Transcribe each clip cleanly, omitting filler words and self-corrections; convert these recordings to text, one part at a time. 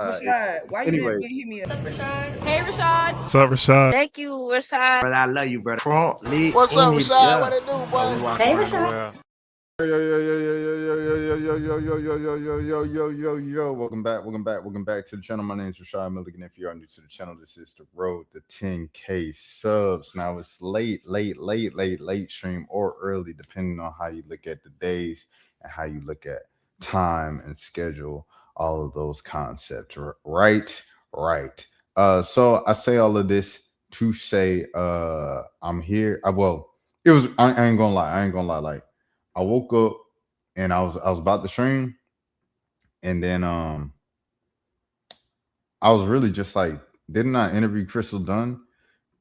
Rashad, why you didn't Anyways, hit me up? What's up, Rashad? Hey, Rashad. What's up, Rashad? Thank you, Rashad. brother, I love you, brother. Trump lit. What's up, Rashad? What it do, boy? Hey, Rashad. Yo. Welcome back to the channel. My name is Rashad Milligan. If you are new to the channel, this is the road to 10K subs. Now it's late stream or early, depending on how you look at the days and how you look at time and schedule, all of those concepts. Right. So I say all of this to say I'm here. I ain't gonna lie. Like, I woke up and I was about to stream, and then I was really just like, didn't I interview Crystal Dunn?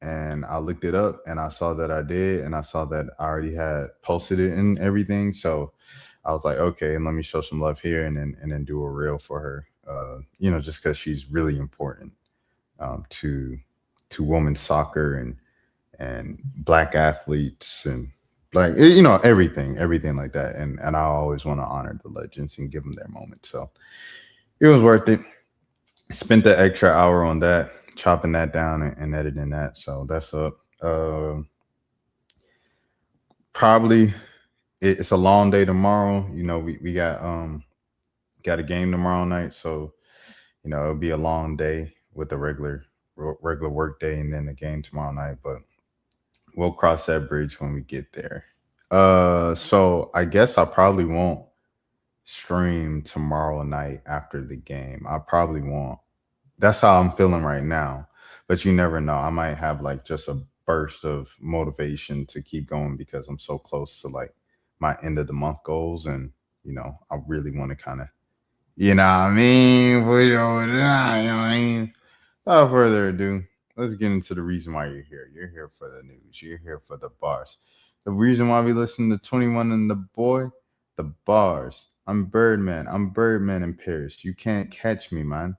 And I looked it up and I saw that I did, and I saw that I already had posted it and everything. So I was like, okay, let me show some love here and then do a reel for her. Just because she's really important to women's soccer and Black athletes and like, everything like that. And I always want to honor the legends and give them their moment. So it was worth it. Spent the extra hour on that, chopping that down and editing that. So that's up. Probably it's a long day tomorrow. We got a game tomorrow night. So, it'll be a long day with a regular work day and then the game tomorrow night. But we'll cross that bridge when we get there. So I guess I probably won't stream tomorrow night after the game. I probably won't. That's how I'm feeling right now. But you never know. I might have like just a burst of motivation to keep going because I'm so close to like my end of the month goals. And, I really want to kind of, put it over there, Without further ado, let's get into the reason why you're here. You're here for the news. You're here for the bars. The reason why we listen to 21 and the boy, the bars. I'm Birdman in Paris. You can't catch me, man.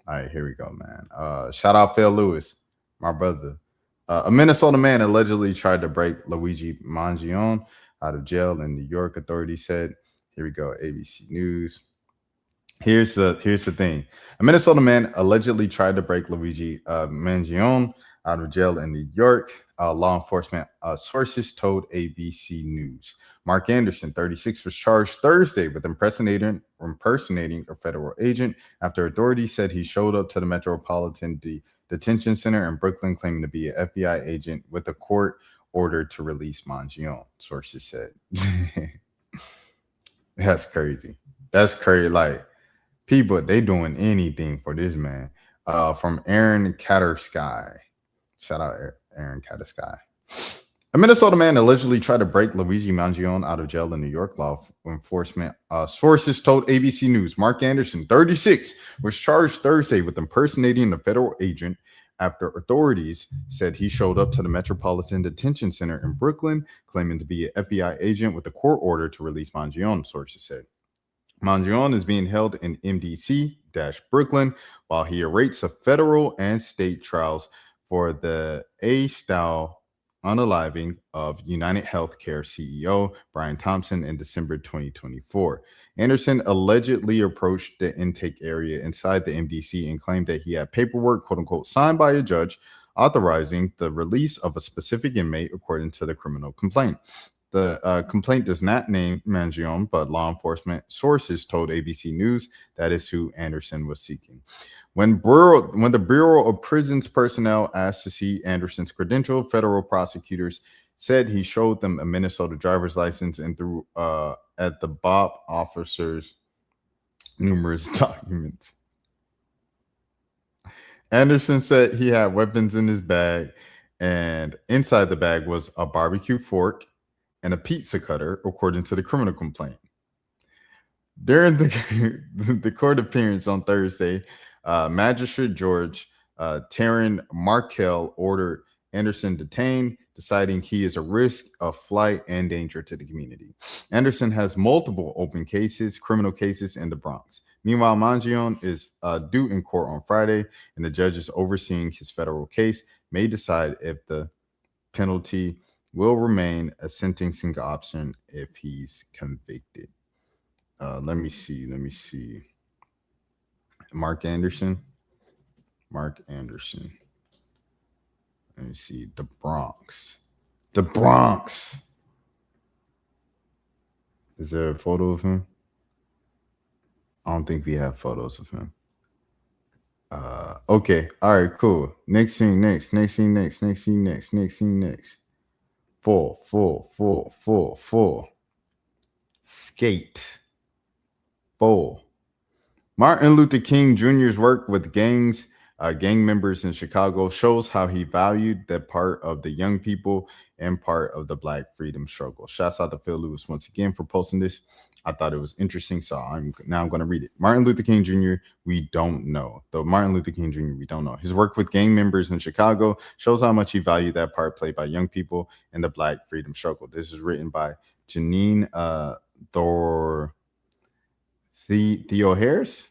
All right, here we go, man. Shout out Phil Lewis, my brother. A Minnesota man allegedly tried to break Luigi Mangione out of jail in New York, authorities said. Here we go, ABC News. Here's the thing. A Minnesota man allegedly tried to break Luigi Mangione out of jail in New York. Law enforcement sources told ABC News. Mark Anderson, 36, was charged Thursday with impersonating a federal agent after authorities said he showed up to the Metropolitan Detention Center in Brooklyn claiming to be an FBI agent with a court order to release Mangione, sources said. That's crazy. Like, people, they doing anything for this man. From Aaron Cattersky. Shout out Aaron Cattersky. A Minnesota man allegedly tried to break Luigi Mangione out of jail in New York. Law enforcement sources told ABC News. Mark Anderson, 36, was charged Thursday with impersonating a federal agent after authorities said he showed up to the Metropolitan Detention Center in Brooklyn claiming to be an FBI agent with a court order to release Mangione, sources said. Mangione is being held in MDC-Brooklyn while he awaits a federal and state trials for the A-style unaliving of United Healthcare CEO Brian Thompson in December 2024. Anderson allegedly approached the intake area inside the MDC and claimed that he had paperwork, quote unquote, signed by a judge authorizing the release of a specific inmate, according to the criminal complaint. The complaint does not name Mangione, but law enforcement sources told ABC News that is who Anderson was seeking. When the Bureau of Prisons personnel asked to see Anderson's credential, federal prosecutors said he showed them a Minnesota driver's license and threw at the BOP officers numerous documents. Anderson said he had weapons in his bag, and inside the bag was a barbecue fork and a pizza cutter, according to the criminal complaint. During the court appearance on Thursday, Magistrate George Taryn Markell ordered Anderson detained, deciding he is a risk of flight and danger to the community. Anderson has multiple open criminal cases in the Bronx. Meanwhile, Mangione is due in court on Friday, and the judges overseeing his federal case may decide if the penalty will remain a sentencing option if he's convicted. Let me see. Mark Anderson. Mark Anderson. Let me see. The Bronx. The Bronx. Is there a photo of him? I don't think we have photos of him. Okay. All right, cool. Next scene, next. Full. Skate. Full. Martin Luther King Jr.'s work with gang members in Chicago shows how he valued that part of the young people and part of the Black freedom struggle. Shouts out to Phil Lewis once again for posting this. I thought it was interesting, so I'm going to read it. Martin Luther King Jr., we don't know. Though Martin Luther King Jr., we don't know. His work with gang members in Chicago shows how much he valued that part played by young people in the Black freedom struggle. This is written by Janine Theo Harris.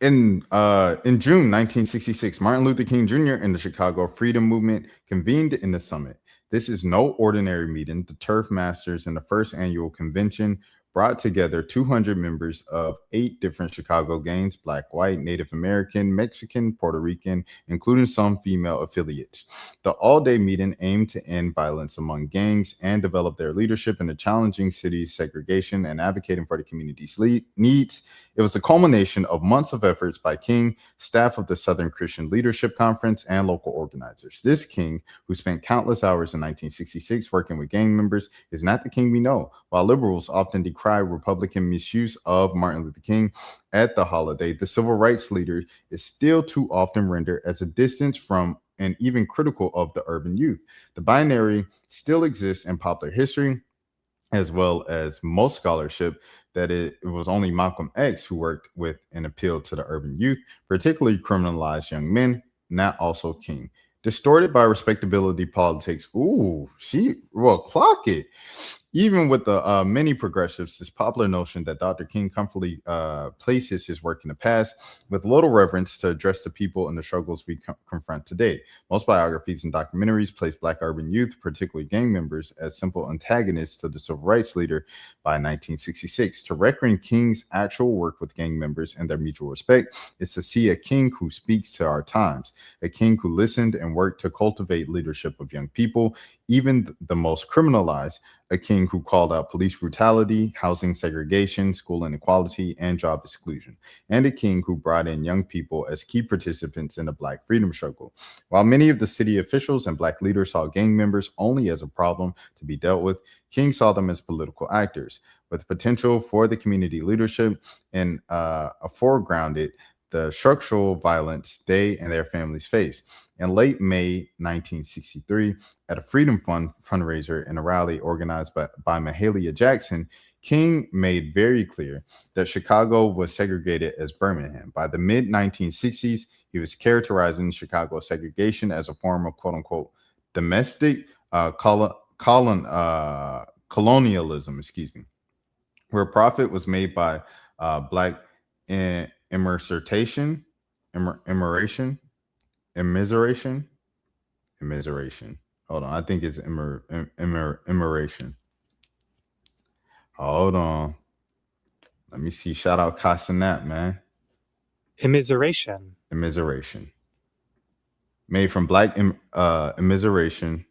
In June 1966, Martin Luther King Jr. and the Chicago Freedom Movement convened in the Summit. This is no ordinary meeting. The Turf Masters in the first annual convention brought together 200 members of 8 different Chicago gangs: Black, white, Native American, Mexican, Puerto Rican, including some female affiliates. The all-day meeting aimed to end violence among gangs and develop their leadership in the challenging city's segregation and advocating for the community's needs. It was the culmination of months of efforts by King, staff of the Southern Christian Leadership Conference, and local organizers. This King, who spent countless hours in 1966 working with gang members, is not the King we know. While liberals often decry Republican misuse of Martin Luther King at the holiday, the civil rights leader is still too often rendered as a distance from and even critical of the urban youth. The binary still exists in popular history, as well as most scholarship, that it was only Malcolm X who worked with and appealed to the urban youth, particularly criminalized young men, not also King. Distorted by respectability politics. Ooh, clock it. Even with the many progressives, this popular notion that Dr. King comfortably places his work in the past with little reverence to address the people and the struggles we confront today. Most biographies and documentaries place Black urban youth, particularly gang members, as simple antagonists to the civil rights leader by 1966. To reckon King's actual work with gang members and their mutual respect is to see a King who speaks to our times, a King who listened and worked to cultivate leadership of young people, even the most criminalized, a King who called out police brutality, housing segregation, school inequality, and job exclusion, and a King who brought in young people as key participants in the Black freedom struggle. While many of the city officials and Black leaders saw gang members only as a problem to be dealt with, King saw them as political actors with potential for the community leadership and foregrounded the structural violence they and their families face. In late May 1963, at a Freedom Fund fundraiser in a rally organized by Mahalia Jackson, King made very clear that Chicago was segregated as Birmingham. By the mid-1960s, he was characterizing Chicago segregation as a form of quote-unquote domestic colonialism, where profit was made by Black immiseration. Hold on, I think it's immiseration. Hold on, let me see. Shout out Casanat, man. Immiseration. Made from Black immiseration,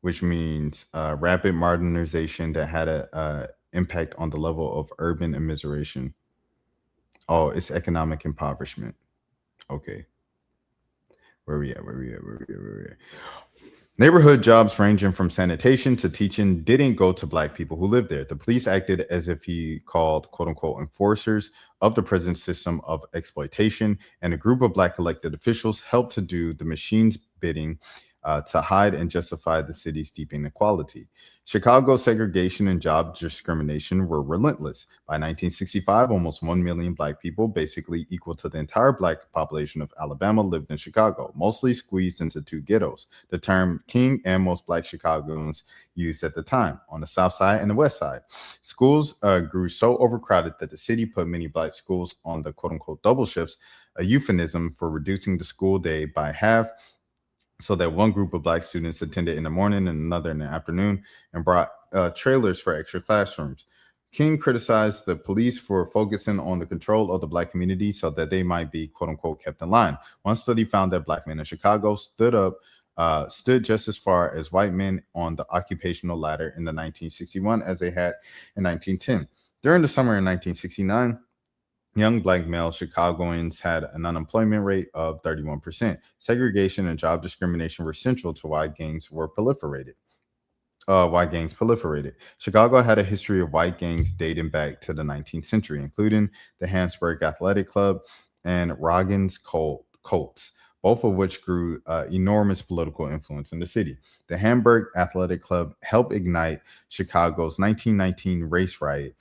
which means rapid modernization that had a impact on the level of urban immiseration. Oh, it's economic impoverishment. Okay. Where we at? Neighborhood jobs ranging from sanitation to teaching didn't go to Black people who lived there. The police acted as if he called quote unquote enforcers of the present system of exploitation, and a group of Black elected officials helped to do the machine's bidding to hide and justify the city's deep inequality. Chicago's segregation and job discrimination were relentless. By 1965, almost 1 million Black people, basically equal to the entire Black population of Alabama, lived in Chicago, mostly squeezed into 2 ghettos, the term King and most Black Chicagoans used at the time, on the South Side and the West Side. Schools grew so overcrowded that the city put many Black schools on the quote-unquote double shifts, a euphemism for reducing the school day by half, so that one group of Black students attended in the morning and another in the afternoon, and brought trailers for extra classrooms. King criticized the police for focusing on the control of the Black community so that they might be, quote unquote, kept in line. One study found that Black men in Chicago stood just as far as white men on the occupational ladder in the 1961 as they had in 1910. During the summer in 1969, young Black male Chicagoans had an unemployment rate of 31%. Segregation and job discrimination were central to why gangs proliferated. Chicago had a history of white gangs dating back to the 19th century, including the Hansburg Athletic Club and Roggins Colts, both of which grew enormous political influence in the city. The Hamburg Athletic Club helped ignite Chicago's 1919 race riot,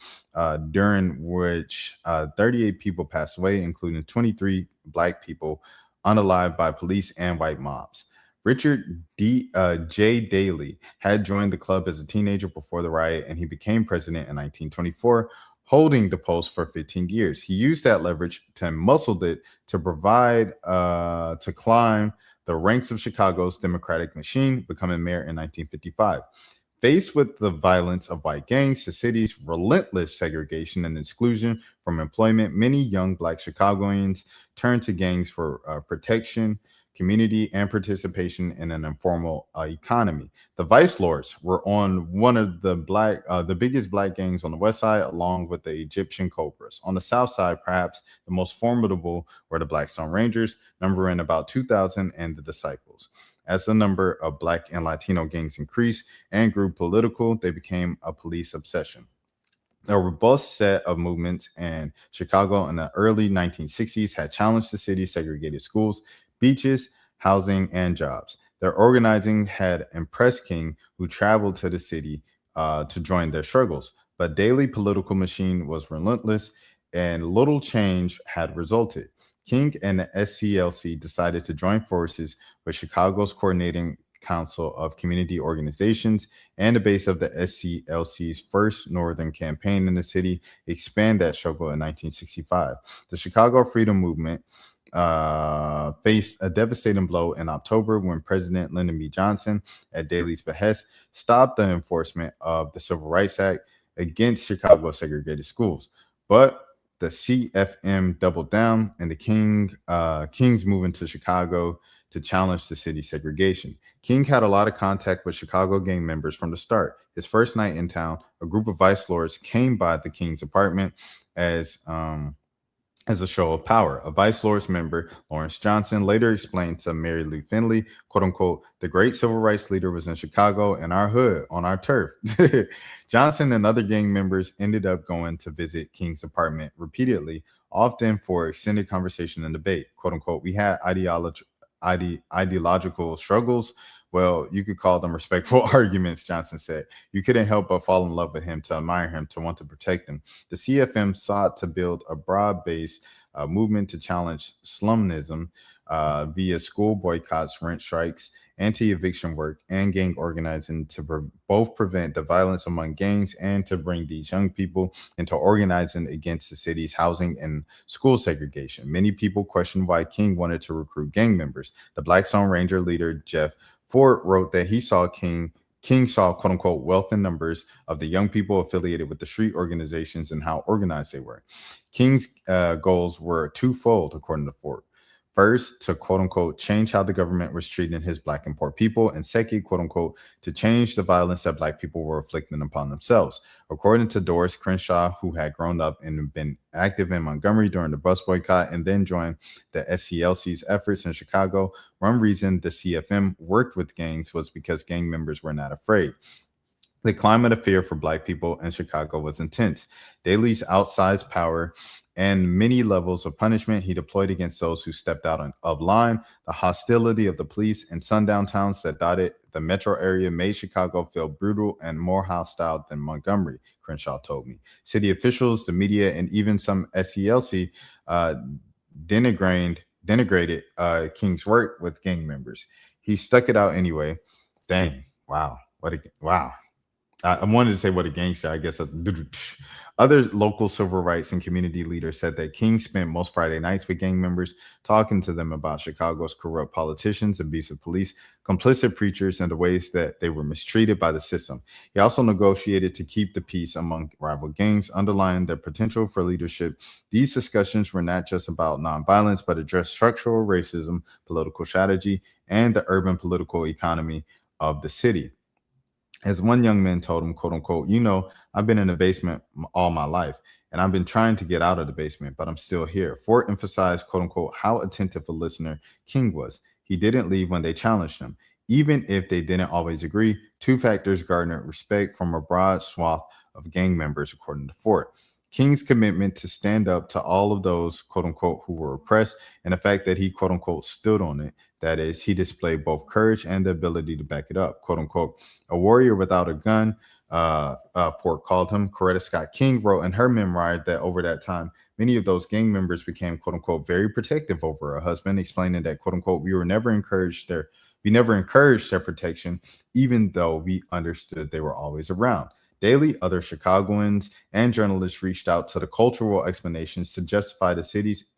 during which 38 people passed away, including 23 Black people unalived by police and white mobs. Richard J. Daley had joined the club as a teenager before the riot, and he became president in 1924, holding the post for 15 years. He used that leverage to muscle it to climb the ranks of Chicago's Democratic machine, becoming mayor in 1955. Faced with the violence of white gangs, the city's relentless segregation and exclusion from employment, many young Black Chicagoans turned to gangs for protection, community, and participation in an informal economy. The Vice Lords were on one of the biggest Black gangs on the west side, along with the Egyptian Cobras. On the south side, perhaps the most formidable were the Blackstone Rangers, numbering about 2,000, and the Disciples. As the number of Black and Latino gangs increased and grew political, they became a police obsession. A robust set of movements in Chicago in the early 1960s had challenged the city's segregated schools, beaches, housing, and jobs. Their organizing had impressed King, who traveled to the city to join their struggles. But Daley's political machine was relentless, and little change had resulted. King and the SCLC decided to join forces with Chicago's Coordinating Council of Community Organizations and the base of the SCLC's first Northern campaign in the city, expand that struggle in 1965. The Chicago Freedom Movement faced a devastating blow in October when President Lyndon B. Johnson, at Daley's behest, stopped the enforcement of the Civil Rights Act against Chicago's segregated schools. But the CFM doubled down, and the Kings moved into Chicago to challenge the city's segregation. King had a lot of contact with Chicago gang members from the start. His first night in town, a group of Vice Lords came by the King's apartment as a show of power. A Vice Lords member, Lawrence Johnson, later explained to Mary Lou Finley, quote unquote, the great civil rights leader was in Chicago, in our hood, on our turf. Johnson and other gang members ended up going to visit King's apartment repeatedly, often for extended conversation and debate. Quote unquote, we had ideological struggles. Well, you could call them respectful arguments, Johnson said. You couldn't help but fall in love with him, to admire him, to want to protect him. The CFM sought to build a broad-based movement to challenge slumnism via school boycotts, rent strikes, anti-eviction work, and gang organizing to both prevent the violence among gangs and to bring these young people into organizing against the city's housing and school segregation. Many people questioned why King wanted to recruit gang members. The Blackstone Ranger leader, Jeff Ford, wrote that he saw King saw, quote unquote, wealth in numbers of the young people affiliated with the street organizations and how organized they were. King's goals were twofold, according to Ford. First, to, quote unquote, change how the government was treating his Black and poor people. And second, quote unquote, to change the violence that Black people were inflicting upon themselves. According to Doris Crenshaw, who had grown up and been active in Montgomery during the bus boycott and then joined the SCLC's efforts in Chicago, one reason the CFM worked with gangs was because gang members were not afraid. The climate of fear for Black people in Chicago was intense. Daley's outsized power and many levels of punishment he deployed against those who stepped out of line. The hostility of the police and sundown towns that dotted the metro area made Chicago feel brutal and more hostile than Montgomery, Crenshaw told me. City officials, the media, and even some SCLC denigrated King's work with gang members. He stuck it out anyway. Dang, wow. Wow. I wanted to say what a gangster, I guess. Other local civil rights and community leaders said that King spent most Friday nights with gang members, talking to them about Chicago's corrupt politicians, abusive police, complicit preachers, and the ways that they were mistreated by the system. He also negotiated to keep the peace among rival gangs, underlying their potential for leadership. These discussions were not just about nonviolence, but addressed structural racism, political strategy, and the urban political economy of the city. As one young man told him, quote unquote, I've been in the basement all my life, and I've been trying to get out of the basement, but I'm still here. Ford emphasized, quote unquote, how attentive a listener King was. He didn't leave when they challenged him. Even if they didn't always agree, two factors garnered respect from a broad swath of gang members, according to Ford. King's commitment to stand up to all of those, quote unquote, who were oppressed, and the fact that he, quote unquote, stood on it. That is, he displayed both courage and the ability to back it up, quote unquote. A warrior without a gun, Ford called him. Coretta Scott King wrote in her memoir that over that time, many of those gang members became, quote unquote, very protective over her husband, explaining that, quote unquote, we never encouraged their protection, even though we understood they were always around. Daily, other Chicagoans and journalists reached out to the cultural explanations to justify the city's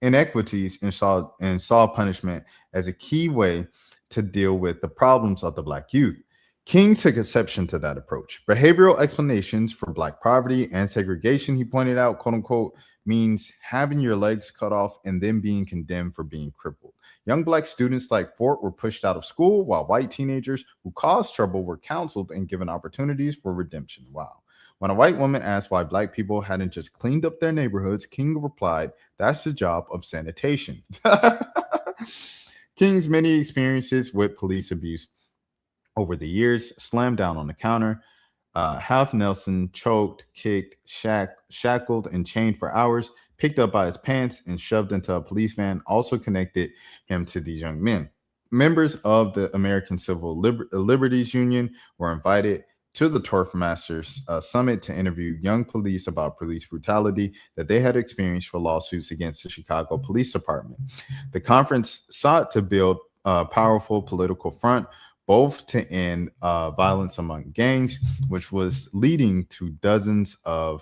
inequities and saw punishment as a key way to deal with the problems of the Black youth. King took exception to that approach. Behavioral explanations for Black poverty and segregation, he pointed out, quote unquote, means having your legs cut off and then being condemned for being crippled. Young Black students like Ford were pushed out of school, while white teenagers who caused trouble were counseled and given opportunities for redemption. Wow. When a white woman asked why Black people hadn't just cleaned up their neighborhoods, King replied, that's the job of sanitation. King's many experiences with police abuse over the years: slammed down on the counter, half Nelson, choked, kicked, shackled, and chained for hours, picked up by his pants and shoved into a police van, also connected him to these young men. Members of the American Civil Liberties Union were invited to the Turf Masters Summit to interview young police about police brutality that they had experienced for lawsuits against the Chicago Police Department. The conference sought to build a powerful political front, both to end violence among gangs, which was leading to dozens of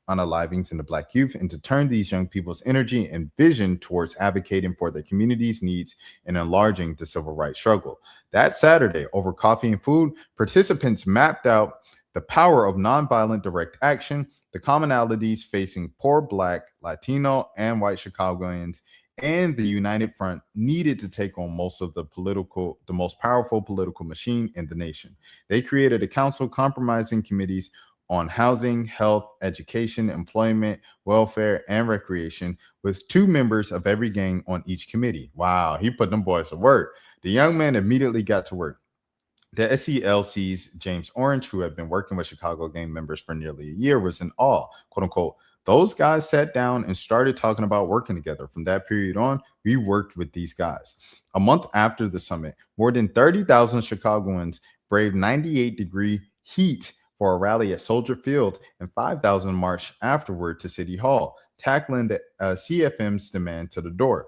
unalivings in the Black youth, and to turn these young people's energy and vision towards advocating for their community's needs and enlarging the civil rights struggle. That Saturday, over coffee and food, participants mapped out the power of nonviolent direct action, the commonalities facing poor Black, Latino, and white Chicagoans, and the united front needed to take on the most powerful political machine in the nation. They created a council comprising committees on housing, health, education, employment, welfare, and recreation, with 2 members of every gang on each committee. Wow, he put them boys to work. The young man immediately got to work. The SCLC's James Orange, who had been working with Chicago gang members for nearly a year, was in awe, quote unquote. Those guys sat down and started talking about working together. From that period on, we worked with these guys. A month after the summit, more than 30,000 Chicagoans braved 98-degree heat for a rally at Soldier Field, and 5,000 marched afterward to City Hall, tackling the CFM's demand to the door.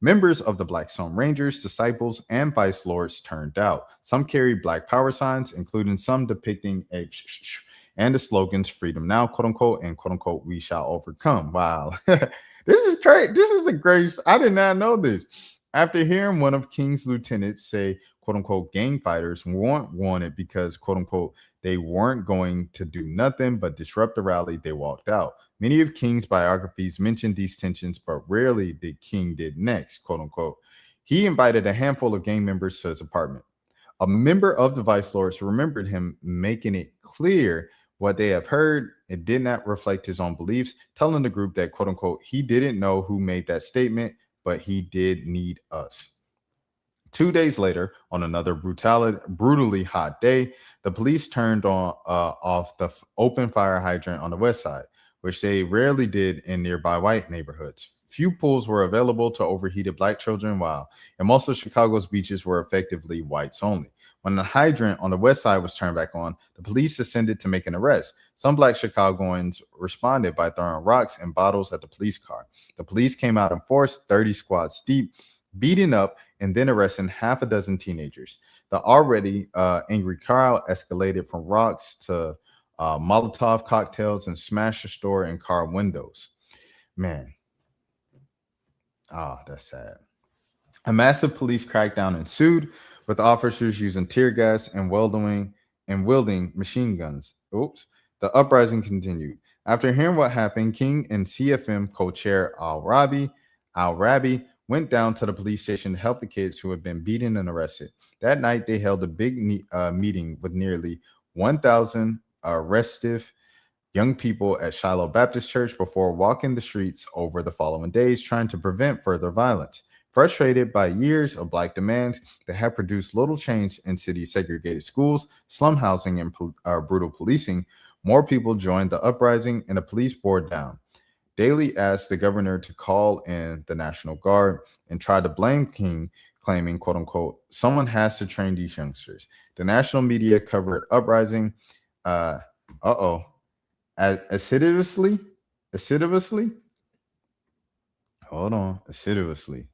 Members of the Black Stone Rangers, disciples, and vice lords turned out. Some carried Black power signs, including some depicting and the slogans "Freedom Now," quote unquote, and quote unquote, "We shall overcome." Wow. This is great. This is a great. I did not know this. After hearing one of King's lieutenants say, quote unquote, gang fighters weren't wanted because, quote unquote, they weren't going to do nothing but disrupt the rally, they walked out. Many of King's biographies mentioned these tensions, but rarely did King did next, quote unquote. He invited a handful of gang members to his apartment. A member of the Vice Lords remembered him making it clear what they have heard. It did not reflect his own beliefs, telling the group that, quote unquote, he didn't know who made that statement, but he did need us. 2 days later, on another brutally hot day, the police turned off the open fire hydrant on the west side, which they rarely did in nearby white neighborhoods. Few pools were available to overheated Black children, and most of Chicago's beaches were effectively whites only. When the hydrant on the west side was turned back on, the police descended to make an arrest. Some Black Chicagoans responded by throwing rocks and bottles at the police car. The police came out in force, 30 squads deep, beating up and then arresting half a dozen teenagers. The already angry crowd escalated from rocks to Molotov cocktails, and smashed the store and car windows. Man. That's sad. A massive police crackdown ensued, with officers using tear gas and wielding machine guns. Oops. The uprising continued. After hearing what happened, King and CFM co-chair Al-Rabi went down to the police station to help the kids who had been beaten and arrested. That night, they held a big meeting with nearly 1,000 restive young people at Shiloh Baptist Church before walking the streets over the following days, trying to prevent further violence. Frustrated by years of Black demands that have produced little change in city segregated schools, slum housing, and brutal policing, more people joined the uprising and the police bore down. Daley asked the governor to call in the National Guard and tried to blame King, claiming, quote unquote, someone has to train these youngsters. The national media covered uprising assiduously. Hold on. Assiduously.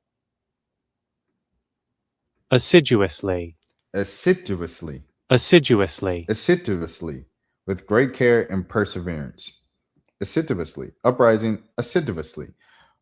With great care and perseverance. Assiduously.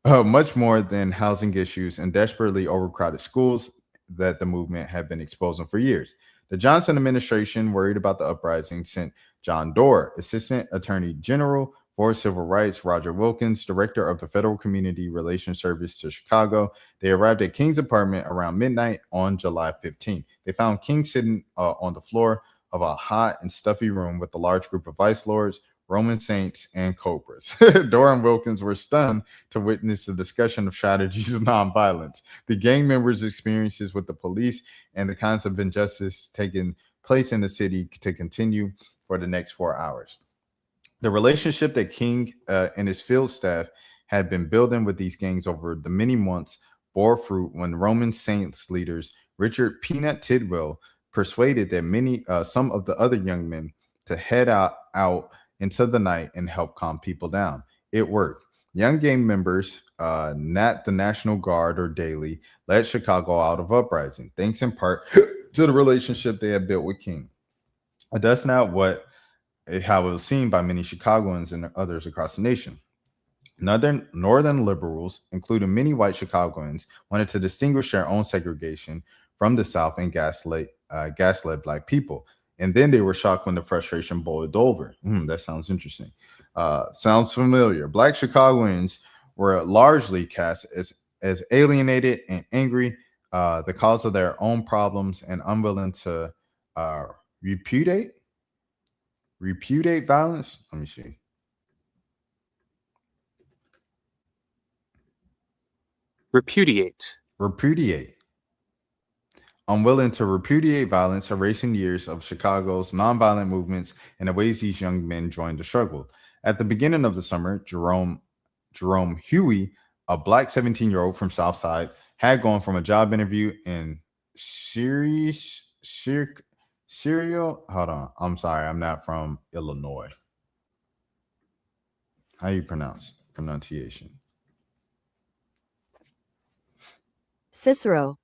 Much more than housing issues and desperately overcrowded schools that the movement had been exposing for years. The Johnson administration, worried about the uprising, sent John Doerr, Assistant Attorney General for Civil Rights, Roger Wilkins, Director of the Federal Community Relations Service, to Chicago. They arrived at King's apartment around midnight on July 15th. They found King sitting on the floor of a hot and stuffy room with a large group of vice lords, Roman saints, and cobras. Doerr and Wilkins were stunned to witness the discussion of strategies of nonviolence, the gang members' experiences with the police, and the kinds of injustice taking place in the city to continue for the next 4 hours. The relationship that King and his field staff had been building with these gangs over the many months bore fruit when Roman Saints leaders Richard Peanut Tidwell persuaded that some of the other young men to head out into the night and help calm people down. It worked. Young gang members, not the National Guard or Daley, led Chicago out of uprising, thanks in part to the relationship they had built with King. That's not how it was seen by many Chicagoans and others across the nation. Northern liberals, including many white Chicagoans, wanted to distinguish their own segregation from the South and gaslit Black people. And then they were shocked when the frustration boiled over. That sounds interesting. Sounds familiar. Black Chicagoans were largely cast as alienated and angry, the cause of their own problems, and unwilling to repudiate violence. Let me see. Repudiate. Unwilling to repudiate violence, erasing years of Chicago's nonviolent movements and the ways these young men joined the struggle. At the beginning of the summer, Jerome Huey, a Black 17-year-old from Southside, had gone from a job interview in Hold on. I'm sorry. I'm not from Illinois. How you pronunciation? Cicero.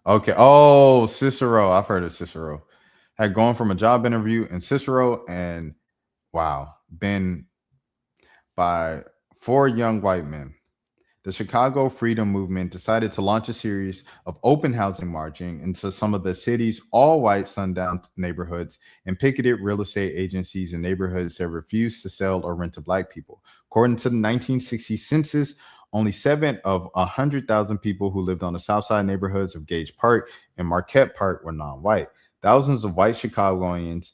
Okay. Oh, Cicero. I've heard of Cicero. Had gone from a job interview in Cicero and been by 4 young white men. The Chicago Freedom Movement decided to launch a series of open housing marching into some of the city's all-white sundown neighborhoods and picketed real estate agencies in neighborhoods that refused to sell or rent to Black people. According to the 1960 census, only 7 of 100,000 people who lived on the Southside neighborhoods of Gage Park and Marquette Park were non-white. Thousands of white Chicagoans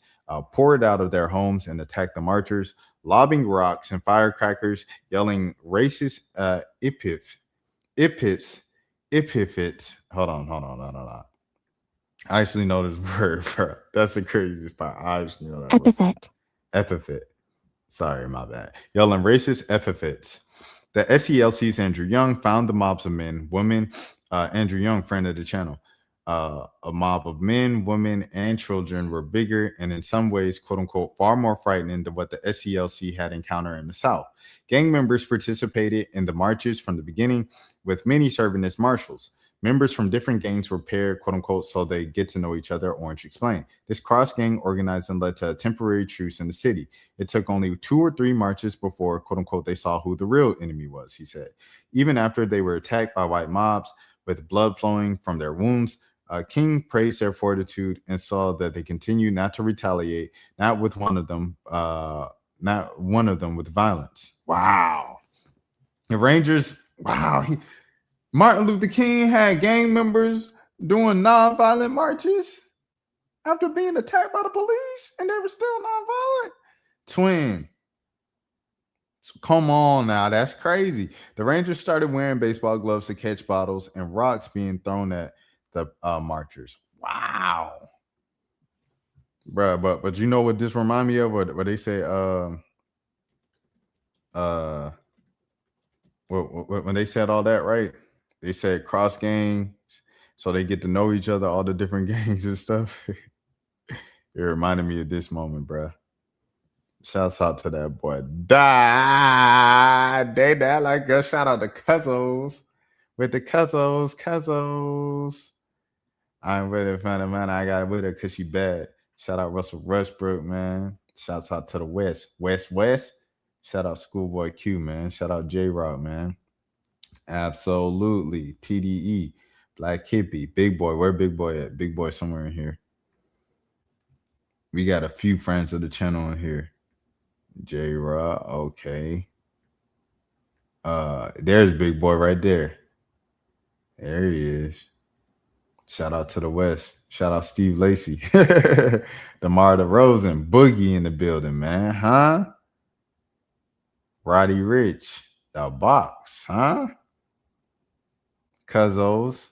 poured out of their homes and attacked the marchers, lobbing rocks and firecrackers, yelling racist epithets. Hold on. I actually know this word. That's the craziest part. I actually know that Epithet. Epithet. Sorry, my bad. Yelling racist epithets. The SELC's Andrew Young found the mobs of men, women. Andrew Young, friend of the channel. A mob of men, women, and children were bigger and in some ways, quote unquote, far more frightening than what the SELC had encountered in the South. Gang members participated in the marches from the beginning, with many serving as marshals. Members from different gangs were paired, quote unquote, so they get to know each other, Orange explained. This cross-gang organizing led to a temporary truce in the city. It took only 2 or 3 marches before, quote unquote, they saw who the real enemy was, he said. Even after they were attacked by white mobs with blood flowing from their wounds, King praised their fortitude and saw that they continued not to retaliate, not one of them with violence. Wow. The Rangers, wow. Martin Luther King had gang members doing nonviolent marches after being attacked by the police, and they were still nonviolent. Twin. Come on now, that's crazy. The Rangers started wearing baseball gloves to catch bottles and rocks being thrown at the marchers. Wow. Bruh, but you know what this remind me of? What they say, when they said all that, right? They said cross gangs, so they get to know each other, all the different gangs and stuff. It reminded me of this moment, bruh. Shouts out to that boy. They like us. Shout out to Cuzzos with the Cuzzos. I'm with it, man. I got with her because she bad. Shout out Russell Rushbrook, man. Shouts out to the West. Shout out Schoolboy Q, man. Shout out J-Rock, man. Absolutely. TDE. Black Hippie. Big Boy. Where Big Boy at? Big Boy somewhere in here. We got a few friends of the channel in here. J-Rock. Okay. There's Big Boy right there. There he is. Shout out to the West. Shout out Steve Lacy. DeMar DeRozan. Boogie in the building, man. Huh? Roddy Rich. The box, huh? Cuzzos.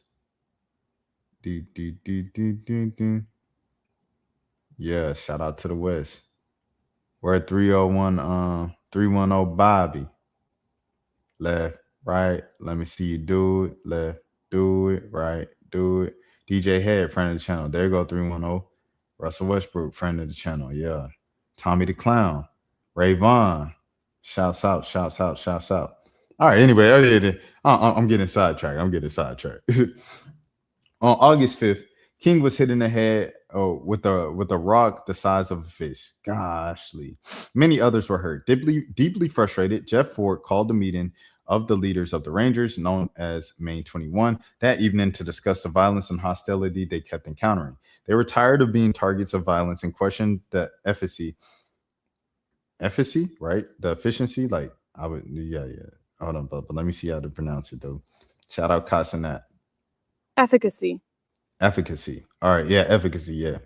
Yeah, shout out to the West. We're at 310 Bobby. Left, right. Let me see you do it. Left, do it. Right, do it. DJ Head, friend of the channel. There you go, 310. Russell Westbrook, friend of the channel. Yeah. Tommy the Clown. Ray Vaughn. Shouts out. All right, anyway, I'm getting sidetracked. On August 5th, King was hit in the head with a rock the size of a fish. Goshly. Many others were hurt. Deeply frustrated, Jeff Ford called a meeting of the leaders of the Rangers, known as Main 21, that evening to discuss the violence and hostility they kept encountering. They were tired of being targets of violence and questioned the efficacy, right? The efficiency, yeah. Hold on, but let me see how to pronounce it, though. Shout out Casanat. Efficacy. All right, yeah, efficacy, yeah.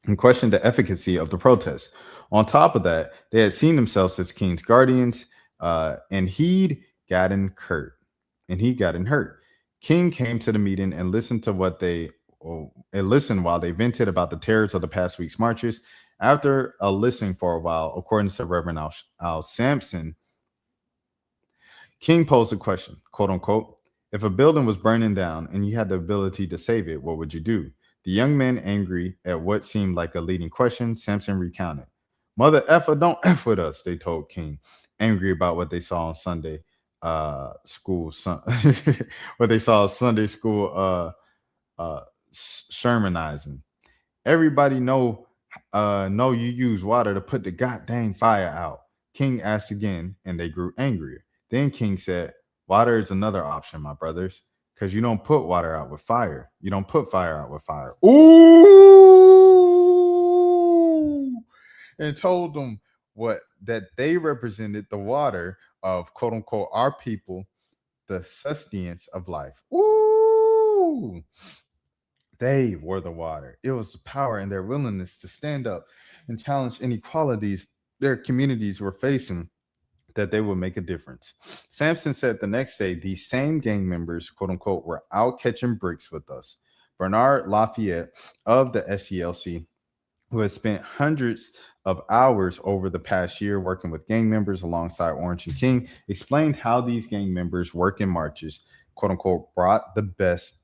And questioned the efficacy of the protest. On top of that, they had seen themselves as King's guardians, and he'd gotten hurt. King came to the meeting and listened while they vented about the terrors of the past week's marches. After listening for a while, according to Reverend Al Sampson, King posed a question, quote unquote, if a building was burning down and you had the ability to save it, what would you do? The young men, angry at what seemed like a leading question, Sampson recounted. Mother effer, don't F with us, they told King, angry about what they saw on Sunday school, sermonizing. Everybody know you use water to put the goddamn fire out. King asked again, and they grew angrier. Then King said, water is another option, my brothers, because you don't put water out with fire. You don't put fire out with fire. Ooh! And told them that they represented the water of, quote unquote, our people, the sustenance of life. Ooh! They were the water. It was the power and their willingness to stand up and challenge inequalities their communities were facing that they would make a difference. Sampson said the next day, these same gang members, quote unquote, were out catching bricks with us. Bernard Lafayette of the SELC, who has spent hundreds of hours over the past year working with gang members alongside Orange and King, explained how these gang members work in marches, quote unquote, brought the best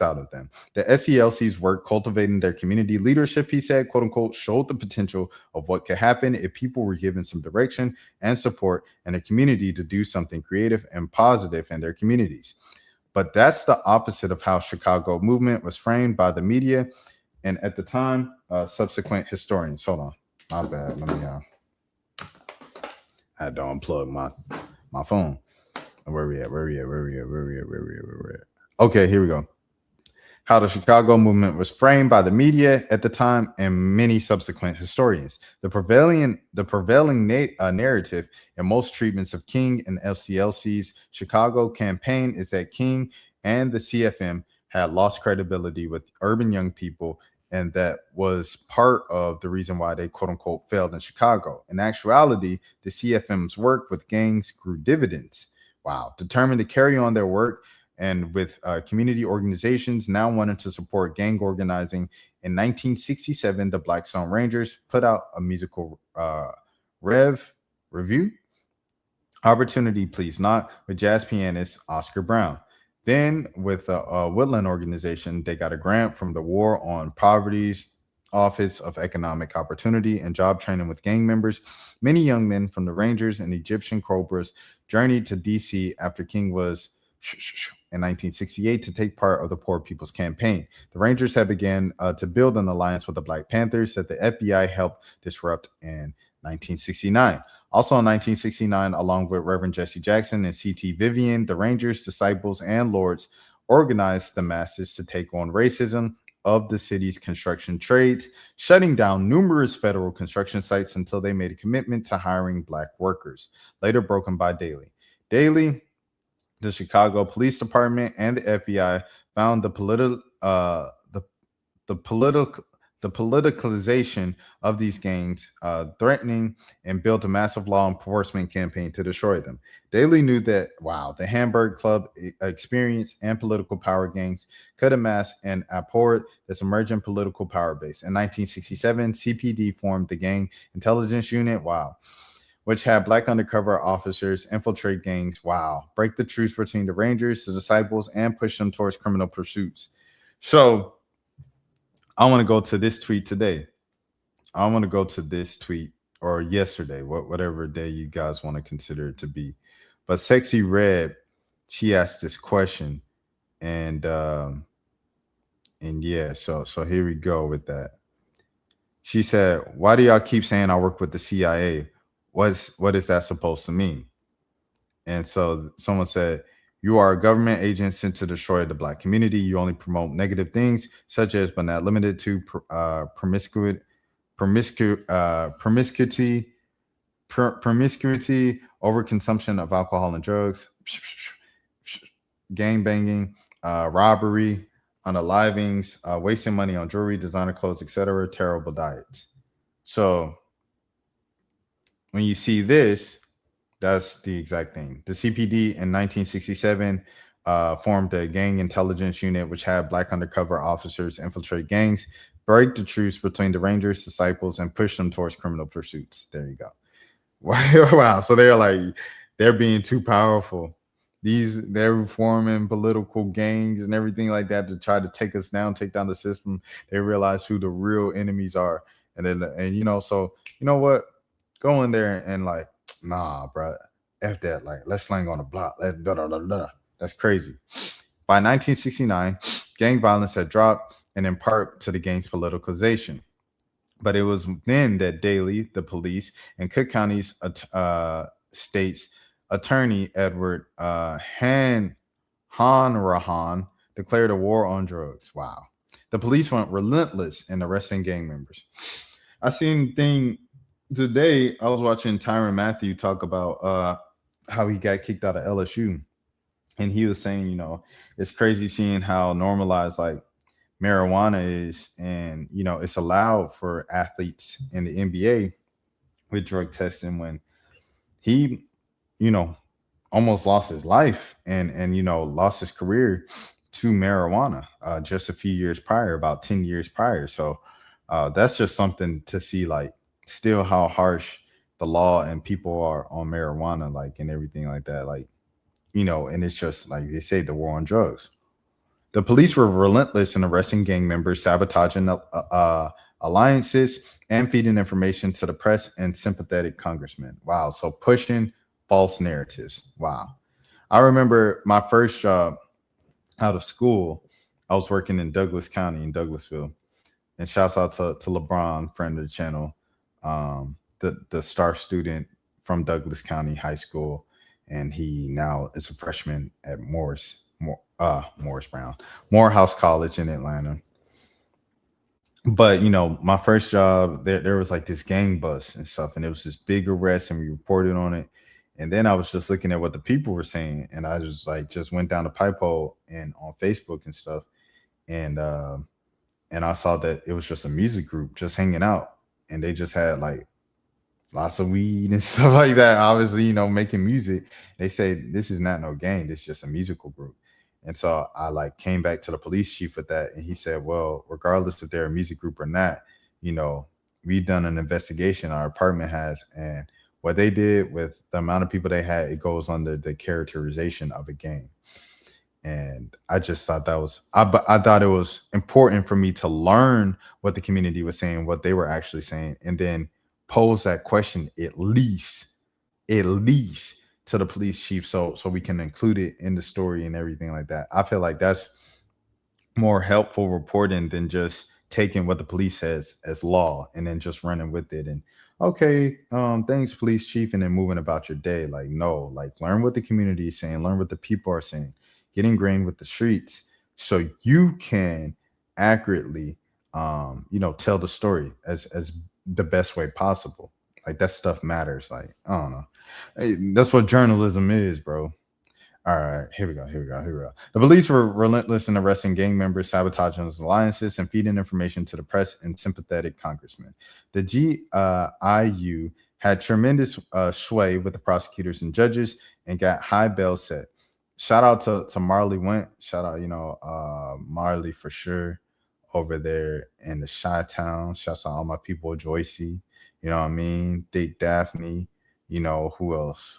out of them. The SELC's work cultivating their community leadership, he said, quote unquote, showed the potential of what could happen if people were given some direction and support in a community to do something creative and positive in their communities. But that's the opposite of how Chicago movement was framed by the media and at the time, subsequent historians. Hold on, my bad. Let me. I had to unplug my phone. Where we at? Okay, here we go. How the Chicago movement was framed by the media at the time and many subsequent historians. The prevailing narrative in most treatments of King and FCLC's Chicago campaign is that King and the CFM had lost credibility with urban young people, and that was part of the reason why they quote unquote failed in Chicago. In actuality, the CFM's work with gangs grew dividends. Wow. Determined to carry on their work and with community organizations now wanting to support gang organizing, in 1967, the Black Stone Rangers put out a musical review, Opportunity Please Not, with jazz pianist Oscar Brown. Then with a Woodland organization, they got a grant from the War on Poverty's Office of Economic Opportunity and Job Training with gang members. Many young men from the Rangers and Egyptian Cobras journeyed to D.C. after King was in 1968 to take part of the Poor People's Campaign. The Rangers had begun to build an alliance with the Black Panthers that the FBI helped disrupt in 1969. Also in 1969, along with Reverend Jesse Jackson and C.T. Vivian, the Rangers, disciples, and lords organized the masses to take on racism of the city's construction trades, shutting down numerous federal construction sites until they made a commitment to hiring Black workers, later broken by Daley. Daley, the Chicago Police Department, and the FBI found the politicalization of these gangs threatening and built a massive law enforcement campaign to destroy them. Daley knew that, the Hamburg Club experience and political power gangs could amass and abhor this emerging political power base. In 1967, CPD formed the Gang Intelligence Unit, which had Black undercover officers infiltrate gangs, break the truce between the Rangers, the disciples, and push them towards criminal pursuits. So I want to go to this tweet today. I want to go to this tweet, or yesterday, whatever day you guys want to consider it to be. But Sexy Red, she asked this question, and yeah, so here we go with that. She said, "Why do y'all keep saying I work with the CIA? What is that supposed to mean?" And so someone said, "You are a government agent sent to destroy the Black community. You only promote negative things, such as, but not limited to, promiscuity, overconsumption of alcohol and drugs, gang banging, robbery, unalivings, wasting money on jewelry, designer clothes, etc. Terrible diets." So when you see this, that's the exact thing. The CPD in 1967 formed a Gang Intelligence Unit, which had Black undercover officers infiltrate gangs, break the truce between the Rangers, disciples, and push them towards criminal pursuits. There you go. Wow. So they're being too powerful. They're forming political gangs and everything like that to try to take us down, take down the system. They realize who the real enemies are. So you know what? Go in there and nah, bro, F that. Let's slang on the block. That's crazy. By 1969, gang violence had dropped, and in part to the gang's politicalization. But it was then that Daley, the police, and Cook County's state's attorney, Edward Hanrahan, declared a war on drugs. Wow. The police went relentless in arresting gang members. I seen thing today, I was watching Tyrann Mathieu talk about how he got kicked out of LSU. And he was saying, it's crazy seeing how normalized marijuana is, and it's allowed for athletes in the NBA with drug testing, when he almost lost his life and lost his career to marijuana just a few years prior, about 10 years prior. So that's just something to see, still how harsh the law and people are on marijuana, and everything like that, and it's just they say, the war on drugs. The police were relentless in arresting gang members, sabotaging alliances, and feeding information to the press and sympathetic congressmen. Wow. So pushing false narratives. Wow. I remember my first job out of school, I was working in Douglas County in Douglasville. And shouts out to LeBron, friend of the channel, the star student from Douglas County High School, and he now is a freshman at Morehouse College in Atlanta. But my first job there was like this gang bus and stuff, and it was this big arrest, and we reported on it. And then I was just looking at what the people were saying, and I just went down the pipe hole and on Facebook and stuff, and I saw that it was just a music group just hanging out, and they just had like lots of weed and stuff like that. Obviously, making music. They say this is not no gang, this is just a musical group. And so I like came back to the police chief with that, and he said, well, regardless if they're a music group or not, we've done an investigation, our department has, and what they did with the amount of people they had, it goes under the characterization of a gang. And I just thought I thought it was important for me to learn what the community was saying, what they were actually saying, and then pose that question at least to the police chief, so we can include it in the story and everything like that. I feel like that's more helpful reporting than just taking what the police says as law and then just running with it and okay, thanks, police chief, and then moving about your day. Like, no, like learn what the community is saying, learn what the people are saying, get ingrained with the streets so you can accurately tell the story as the best way possible. Like that stuff matters. Like, I don't know. Hey, that's what journalism is, bro. All right, here we go. The police were relentless in arresting gang members, sabotaging alliances, and feeding information to the press and sympathetic congressmen. The GIU had tremendous sway with the prosecutors and judges and got high bail set. Shout out to Marley Went. Shout out, Marley for sure over there in the Chi-Town. Shouts out all my people, Joycey. You know what I mean? Dick Daphne. Who else?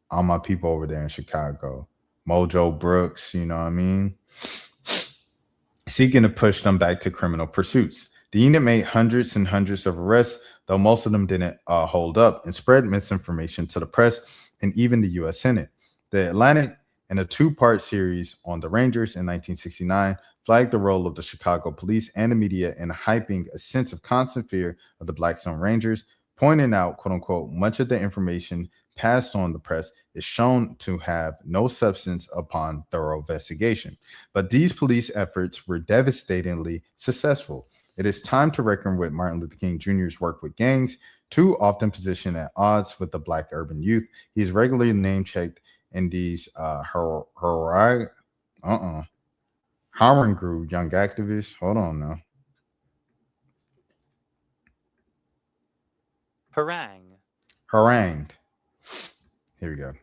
All my people over there in Chicago. Mojo Brooks, you know what I mean? Seeking to push them back to criminal pursuits. The unit made hundreds and hundreds of arrests, though most of them didn't hold up, and spread misinformation to the press and even the U.S. Senate. The Atlantic, in a two-part series on the Rangers in 1969, flagged the role of the Chicago police and the media in hyping a sense of constant fear of the Black Stone Rangers, pointing out, quote unquote, much of the information passed on the press is shown to have no substance upon thorough investigation. But these police efforts were devastatingly successful. It is time to reckon with Martin Luther King Jr.'s work with gangs, too often positioned at odds with the Black urban youth. He is regularly name-checked in these Harang Group young activists. Hold on now. Harangued. Here we go.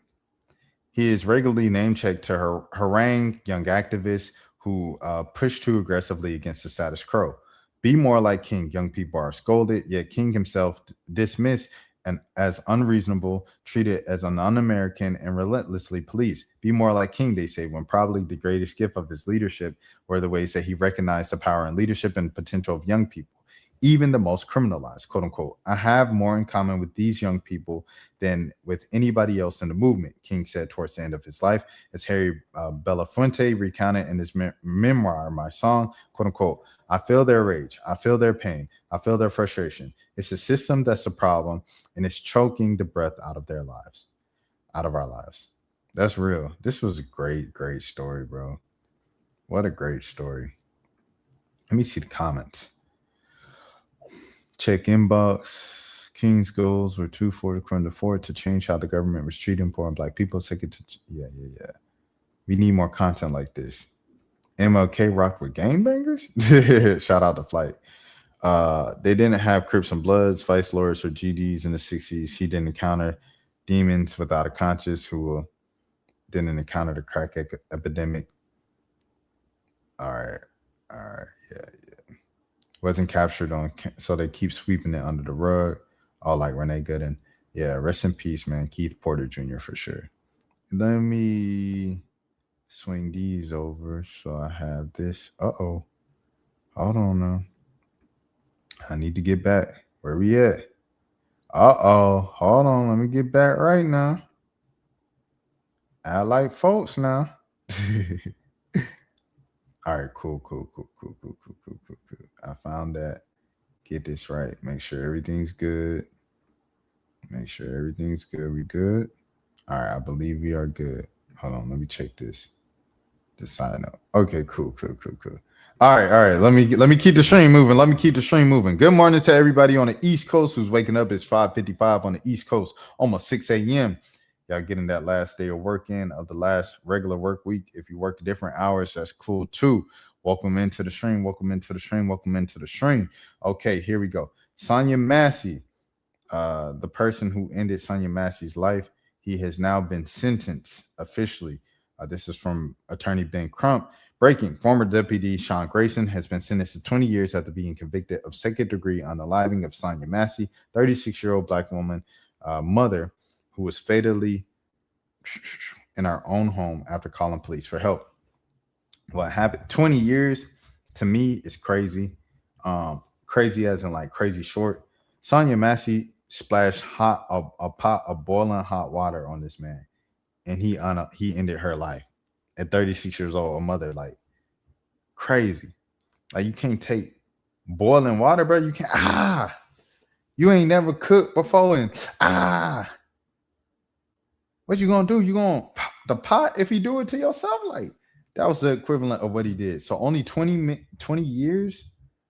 He is regularly name-checked to harangue young activists who push too aggressively against the status quo. Be more like King, young people are scolded, yet King himself dismissed and as unreasonable, treated as an un-American and relentlessly policed. Be more like King, they say, when probably the greatest gift of his leadership were the ways that he recognized the power and leadership and potential of young people, even the most criminalized, quote unquote. I have more in common with these young people than with anybody else in the movement, King said towards the end of his life, as Harry Belafonte recounted in his memoir, My Song, quote unquote. I feel their rage. I feel their pain. I feel their frustration. It's the system that's the problem, and it's choking the breath out of their lives, out of our lives. That's real. This was a great, great story, bro. What a great story. Let me see the comments. Check inbox. King's goals were too for the fort to change how the government was treating poor and Black people. Yeah. We need more content like this. MLK rocked with gangbangers? Shout out to Flight. They didn't have Crips and Bloods, Vice Lords, or GDs in the 60s. He didn't encounter demons without a conscience who didn't encounter the crack epidemic. All right. Yeah. Wasn't captured on, so they keep sweeping it under the rug. All like Renee Gooden. Yeah, rest in peace, man. Keith Porter Jr. for sure. Let me swing these over so I have this. Hold on now. I need to get back. Where we at? Hold on. Let me get back right now. I like folks now. All right, cool. I found that. Get this right. Make sure everything's good. We good. All right, I believe we are good. Hold on, let me check this. The sign up. Okay, cool. All right. Let me keep the stream moving. Good morning to everybody on the East Coast who's waking up. It's 5:55 on the East Coast, almost 6 a.m. Y'all getting that last day of work in of the last regular work week. If you work different hours, that's cool too. Welcome into the stream. Okay, here we go. Sonya Massey, the person who ended Sonya Massey's life, he has now been sentenced officially. This is from attorney Ben Crump. Breaking, former deputy Sean Grayson has been sentenced to 20 years after being convicted of second-degree unaliving of Sonya Massey, 36-year-old Black woman, mother, who was fatally in our own home after calling police for help. What happened? 20 years to me is crazy. Crazy as in like crazy short. Sonya Massey splashed a pot of boiling hot water on this man, and he ended her life at 36 years old. A mother, like, crazy. Like, you can't take boiling water, bro. You can't. You ain't never cooked before, and what you gonna do? You gonna pop the pot if you do it to yourself? Like, that was the equivalent of what he did. So only 20 years.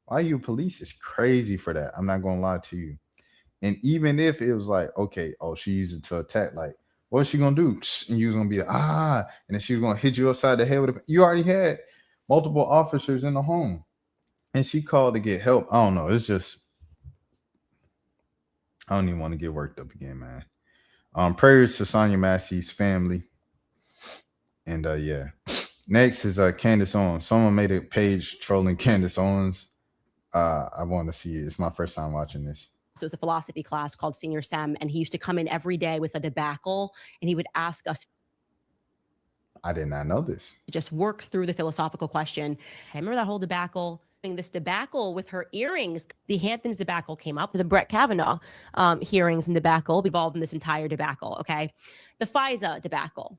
Why you police is crazy for that. I'm not gonna lie to you. And even if it was like, okay, she used it to attack, like, what's she gonna do? And you was gonna be like, and then she was gonna hit you upside the head with you already had multiple officers in the home, and she called to get help. I don't know. It's just, I don't even want to get worked up again, man. Prayers to Sonya Massey's family. And yeah. Next is Candace Owens. Someone made a page trolling Candace Owens. I want to see it. It's my first time watching this. So it was a philosophy class called Senior Sem, and he used to come in every day with a debacle, and he would ask us. I did not know this. To just work through the philosophical question. I remember that whole debacle. This debacle with her earrings. The Hamptons debacle came up. The Brett Kavanaugh hearings and debacle involved in this entire debacle. Okay, the FISA debacle.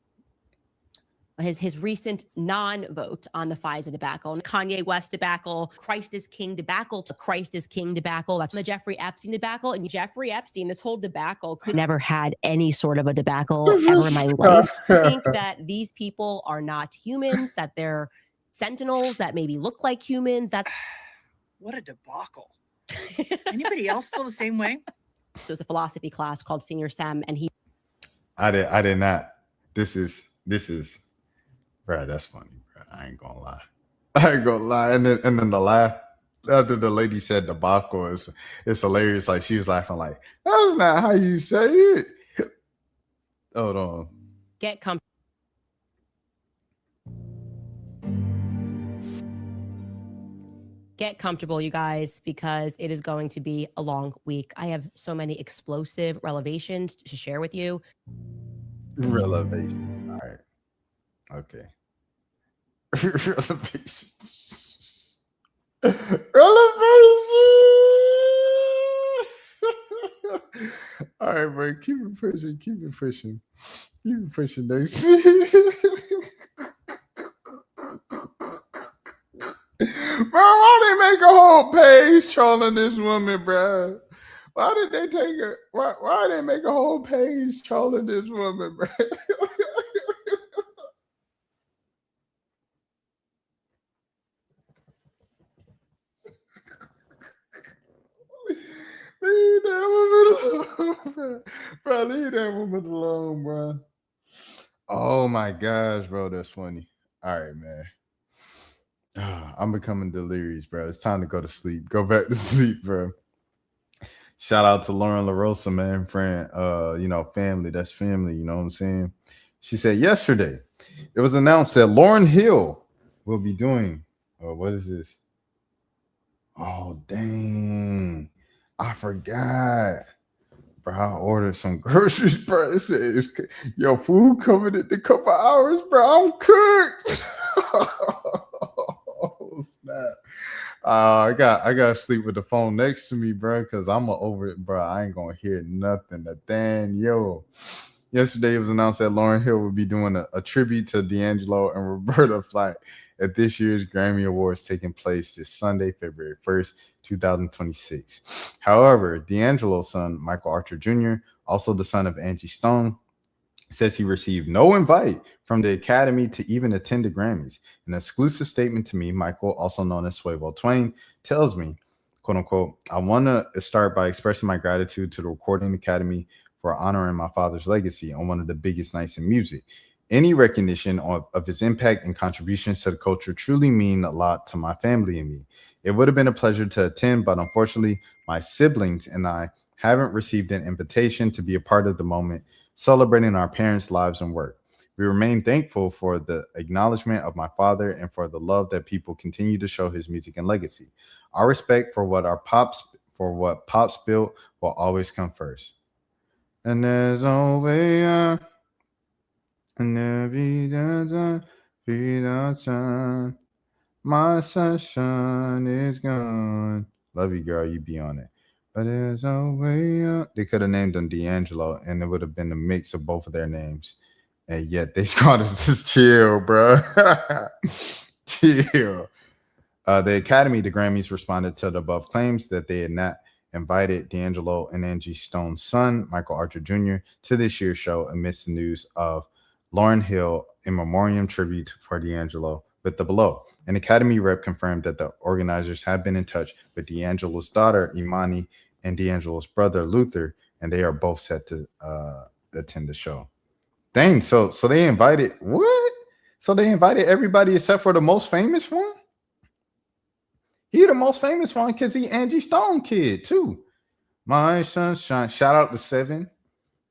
His recent non-vote on the FISA debacle, and Kanye West debacle, Christ is King debacle to Christ is King debacle. That's the Jeffrey Epstein debacle. And Jeffrey Epstein, this whole debacle could never had any sort of a debacle ever in my life. I think that these people are not humans, that they're sentinels that maybe look like humans. That what a debacle. Anybody else feel the same way? So it was a philosophy class called Senior Sem, and I did not. This is bro, that's funny, bro. I ain't gonna lie. And then the laugh after the lady said debacle is hilarious. Like, she was laughing like, that's not how you say it. Hold on. Get comfortable. Get comfortable, you guys, because it is going to be a long week. I have so many explosive revelations to share with you. Revelations. All right. Okay. Revelations. All right, bro. Keep it pushing. Next. Bro, why they make a whole page trolling this woman, bro? Why did they take her? Why they make a whole page trolling this woman, bro? Leave that woman alone, bro. Leave that woman alone, bro. Oh my gosh, bro, that's funny. All right, man. I'm becoming delirious, bro. It's time to go to sleep. Go back to sleep, bro. Shout out to Lauren LaRosa, man, friend. Family. That's family. You know what I'm saying? She said yesterday it was announced that Lauryn Hill will be doing. What is this? Oh, dang. I forgot. Bro, I ordered some groceries, bro. It says, your food coming in a couple hours, bro. I'm cooked. Oh, snap. I got to sleep with the phone next to me, bro, because I'm over it, bro. I ain't going to hear nothing. Nathaniel. Yesterday, it was announced that Lauryn Hill would be doing a tribute to D'Angelo and Roberta Flack at this year's Grammy Awards taking place this Sunday, February 1st, 2026. However, D'Angelo's son, Michael Archer Jr., also the son of Angie Stone, says he received no invite from the Academy to even attend the Grammys. An exclusive statement to me, Michael, also known as Swavo Twain, tells me, quote unquote, I want to start by expressing my gratitude to the Recording Academy for honoring my father's legacy on one of the biggest nights in music. Any recognition of his impact and contributions to the culture truly mean a lot to my family and me. It would have been a pleasure to attend, but unfortunately, my siblings and I haven't received an invitation to be a part of the moment celebrating our parents' lives and work. We remain thankful for the acknowledgement of my father and for the love that people continue to show his music and legacy. Our respect for what Pops built will always come first. And there's no way out, and every sun, my sunshine is gone. Love you, girl. You be on it. But there's no way out. They could have named him D'Angelo, and it would have been a mix of both of their names. And yet they called him just chill, bro. Chill. The Academy, the Grammys, responded to the above claims that they had not invited D'Angelo and Angie Stone's son, Michael Archer Jr., to this year's show amidst the news of Lauryn Hill in memoriam tribute for D'Angelo with the below. An Academy rep confirmed that the organizers have been in touch with D'Angelo's daughter, Imani, and D'Angelo's brother, Luther, and they are both set to attend the show. Dang, so they invited what? So they invited everybody except for the most famous one? He the most famous one because he Angie Stone kid too. My sunshine. Shout out to Seven.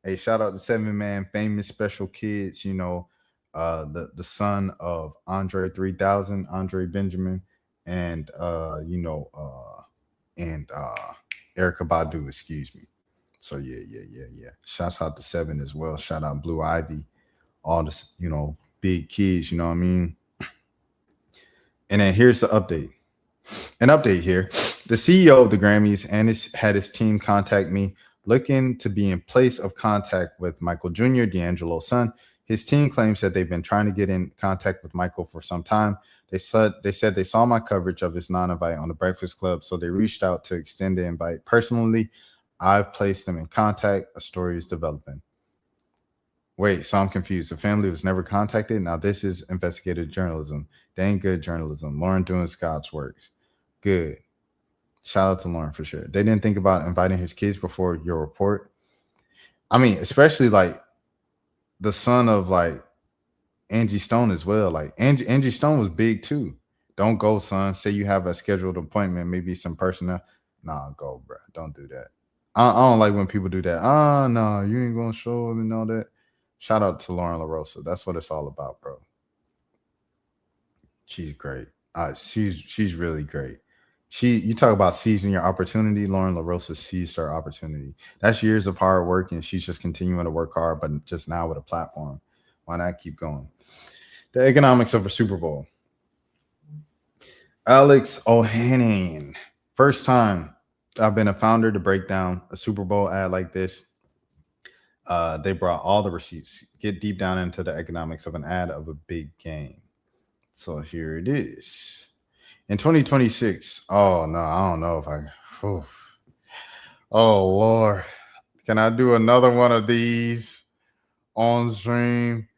Hey, shout out to 7 Man, famous special kids, you know, the son of Andre 3000, Andre Benjamin, and Erica Badu, excuse me. So yeah. Shouts out to 7 as well. Shout out Blue Ivy, all this, big kids, you know what I mean? And then here's the update. An update here. The CEO of the Grammys had his team contact me looking to be in place of contact with Michael Jr., D'Angelo's son. His team claims that they've been trying to get in contact with Michael for some time. They said they saw my coverage of his non-invite on the Breakfast Club, so they reached out to extend the invite. Personally, I've placed them in contact. A story is developing. Wait, so I'm confused. The family was never contacted? Now this is investigative journalism. Dang good journalism. Lauren doing Scott's works. Good. Shout out to Lauren for sure. They didn't think about inviting his kids before your report. I mean, especially like the son of like Angie Stone as well. Like Angie Stone was big too. Don't go, son. Say you have a scheduled appointment, maybe some personnel. Nah, go, bro. Don't do that. I don't like when people do that. No, you ain't gonna show up and all that. Shout out to Lauren LaRosa. That's what it's all about, bro. She's great. She's really great. You talk about seizing your opportunity. Lauren LaRosa seized her opportunity. That's years of hard work, and she's just continuing to work hard, but just now with a platform. Why not keep going? The economics of a Super Bowl. Alex O'Hannigan. First time I've been a founder to break down a Super Bowl ad like this. They brought all the receipts. Get deep down into the economics of an ad of a big game. So here it is. In 2026, oh no, I don't know if oh Lord. Can I do another one of these on stream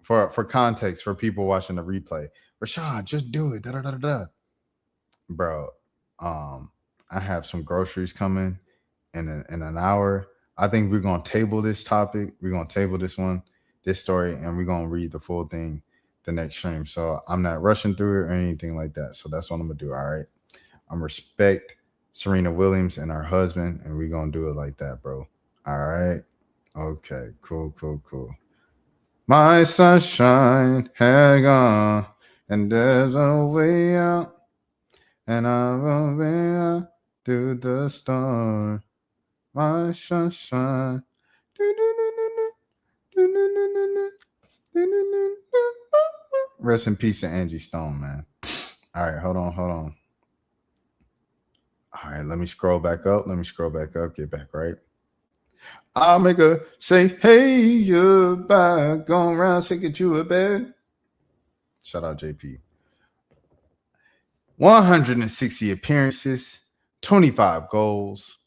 for context for people watching the replay? Rashad, just do it. Bro, I have some groceries coming in an hour. I think we're gonna table this topic. We're gonna table this story, and we're gonna read the full thing the next stream. So I'm not rushing through it or anything like that. So that's what I'm gonna do. All right. I'm respect Serena Williams and her husband, and we're gonna do it like that, bro. All right. Okay, cool. My sunshine had gone, and there's a way out, and I will be out through the storm. My sunshine. Rest in peace to Angie Stone, man. All right, hold on. All right, let me scroll back up. Get back right. I'll make her say, hey, you're back, going around, say, get you a bed. Shout out JP. 160 appearances, 25 goals,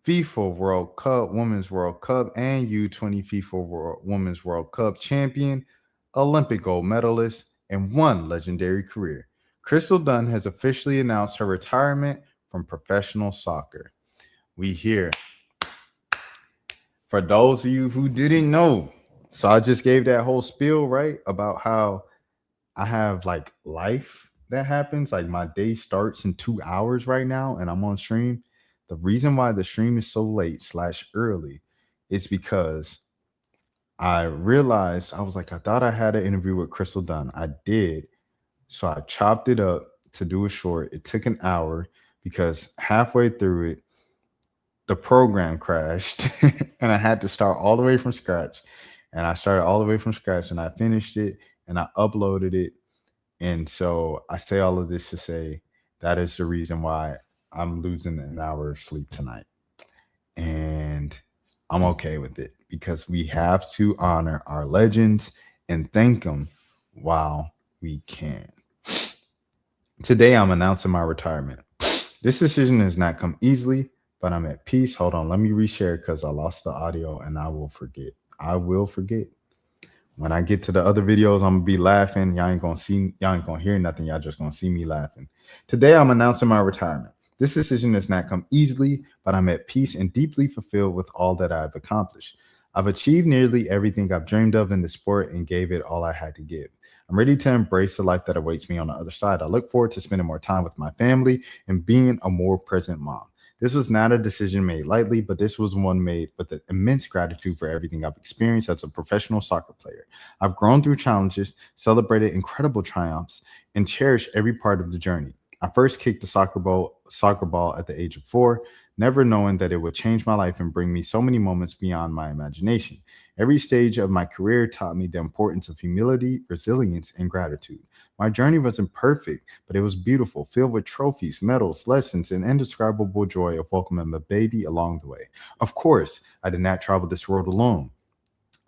FIFA World Cup, Women's World Cup, and U20 FIFA Women's World Cup champion, Olympic gold medalist, and one legendary career. Crystal Dunn has officially announced her retirement from professional soccer. We hear. For those of you who didn't know, so I just gave that whole spiel, right, about how I have like life that happens. Like my day starts in 2 hours right now, and I'm on stream. The reason why the stream is so late / early is because I realized, I was like, I thought I had an interview with Crystal Dunn. I did. So I chopped it up to do a short. It took an hour because halfway through it, the program crashed and I had to start all the way from scratch. And I started all the way from scratch and I finished it and I uploaded it. And so I say all of this to say that is the reason why I'm losing an hour of sleep tonight. And I'm okay with it because we have to honor our legends and thank them while we can. Today, I'm announcing my retirement. This decision has not come easily, but I'm at peace. Hold on, let me reshare because I lost the audio and I will forget. I will forget. When I get to the other videos, I'm gonna be laughing. Y'all ain't gonna hear nothing. Y'all just gonna see me laughing. Today, I'm announcing my retirement. This decision has not come easily, but I'm at peace and deeply fulfilled with all that I've accomplished. I've achieved nearly everything I've dreamed of in the sport and gave it all I had to give. I'm ready to embrace the life that awaits me on the other side. I look forward to spending more time with my family and being a more present mom. This was not a decision made lightly, but this was one made with immense gratitude for everything I've experienced as a professional soccer player. I've grown through challenges, celebrated incredible triumphs, and cherished every part of the journey. I first kicked the soccer ball at the age of 4, never knowing that it would change my life and bring me so many moments beyond my imagination. Every stage of my career taught me the importance of humility, resilience, and gratitude. My journey wasn't perfect, but it was beautiful, filled with trophies, medals, lessons, and indescribable joy of welcoming a baby along the way. Of course, I did not travel this road alone.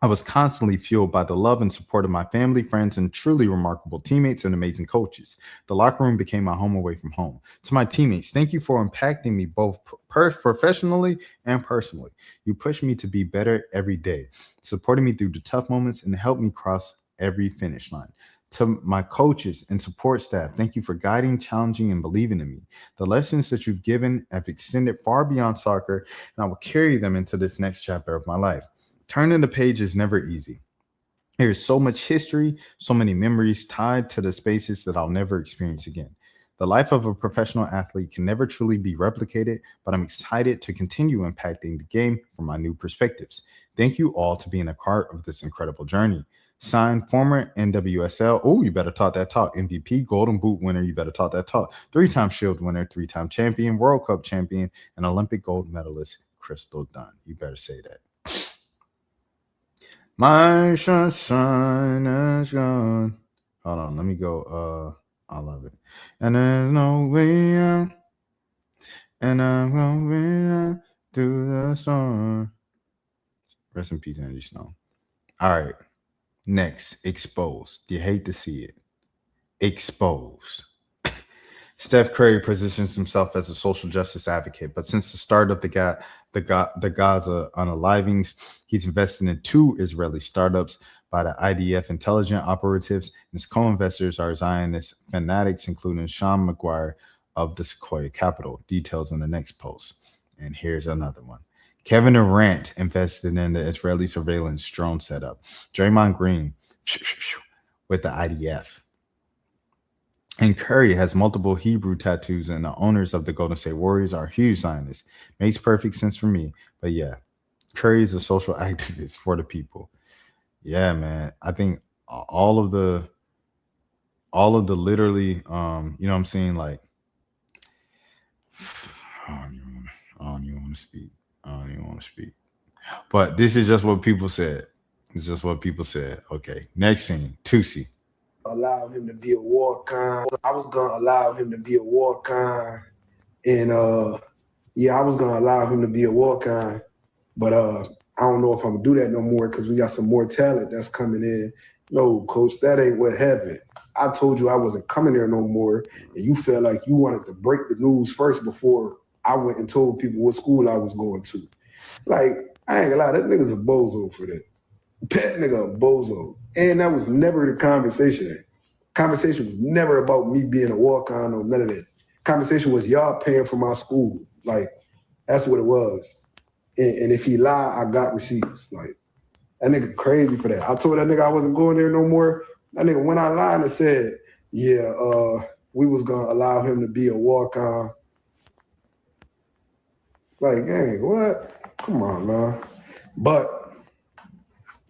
I was constantly fueled by the love and support of my family, friends, and truly remarkable teammates and amazing coaches. The locker room became my home away from home. To my teammates, thank you for impacting me both professionally and personally. You pushed me to be better every day, supported me through the tough moments, and helped me cross every finish line. To my coaches and support staff, thank you for guiding, challenging, and believing in me. The lessons that you've given have extended far beyond soccer, and I will carry them into this next chapter of my life. Turning the page is never easy. There's so much history, so many memories tied to the spaces that I'll never experience again. The life of a professional athlete can never truly be replicated, but I'm excited to continue impacting the game from my new perspectives. Thank you all to being a part of this incredible journey. Signed, former NWSL. Oh, you better talk that talk. MVP, Golden Boot winner. You better talk that talk. 3-time Shield winner, 3-time champion, World Cup champion, and Olympic gold medalist, Crystal Dunn. You better say that. My sunshine is gone. Hold on, let me go. I love it. And there's no way out. And I'm going through the storm. Rest in peace, Andy Snow. All right. Next, exposed. You hate to see it. Exposed. Steph Curry positions himself as a social justice advocate, but since the start of the Gaza unalivings, he's invested in 2 Israeli startups by the IDF intelligence operatives, and his co-investors are Zionist fanatics, including Sean McGuire of the Sequoia Capital. Details in the next post. And here's another one. Kevin Durant invested in the Israeli surveillance drone setup. Draymond Green with the IDF. And Curry has multiple Hebrew tattoos, and the owners of the Golden State Warriors are huge Zionists. Makes perfect sense for me. But yeah, Curry is a social activist for the people. Yeah, man. I think all of the literally, you know what I'm saying? Like, I don't even want to speak. I don't even want to speak. But this is just what people said. It's just what people said. Okay. Next scene, Tusi. Allow him to be a walk-on. I was gonna allow him to be a walk-on, and I was gonna allow him to be a walk-on, but I don't know if I'm gonna do that no more because we got some more talent that's coming in. No, coach, that ain't what happened. I told you I wasn't coming there no more, and you felt like you wanted to break the news first before I went and told people what school I was going to. Like, I ain't gonna lie, that nigga's a bozo for that. That nigga a bozo. And that was never the conversation. Conversation was never about me being a walk-on or none of that. Conversation was y'all paying for my school. Like, that's what it was. And if he lied, I got receipts. Like, that nigga crazy for that. I told that nigga I wasn't going there no more. That nigga went online and said, yeah, we was gonna allow him to be a walk-on. Like, dang, what? Come on, man. But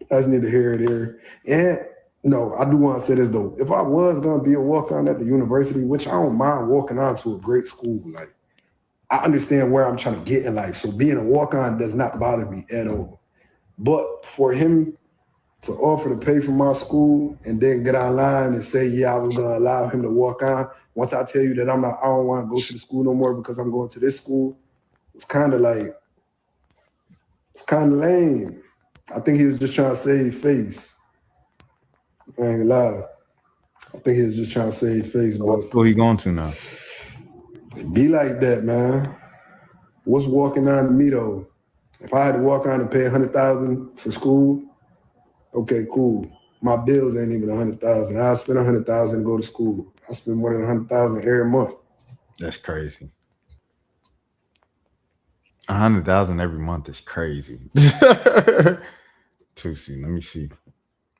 that's neither here nor there. And no, I do want to say this though. If I was gonna be a walk-on at the university, which I don't mind walking on to a great school, like I understand where I'm trying to get in life. So being a walk-on does not bother me at all. But for him to offer to pay for my school and then get online and say, yeah, I was gonna allow him to walk on. Once I tell you that I don't want to go to the school no more because I'm going to this school, it's kind of lame. I think he was just trying to save face. I ain't gonna lie. I think he was just trying to save face. What school he going to now? Be like that, man. What's walking on to me though? If I had to walk on and pay $100,000 for school, okay, cool. My bills ain't even $100,000. I spend $100,000 to go to school. I spend more than $100,000 every month. That's crazy. 100,000 every month is crazy. Tusi, let me see.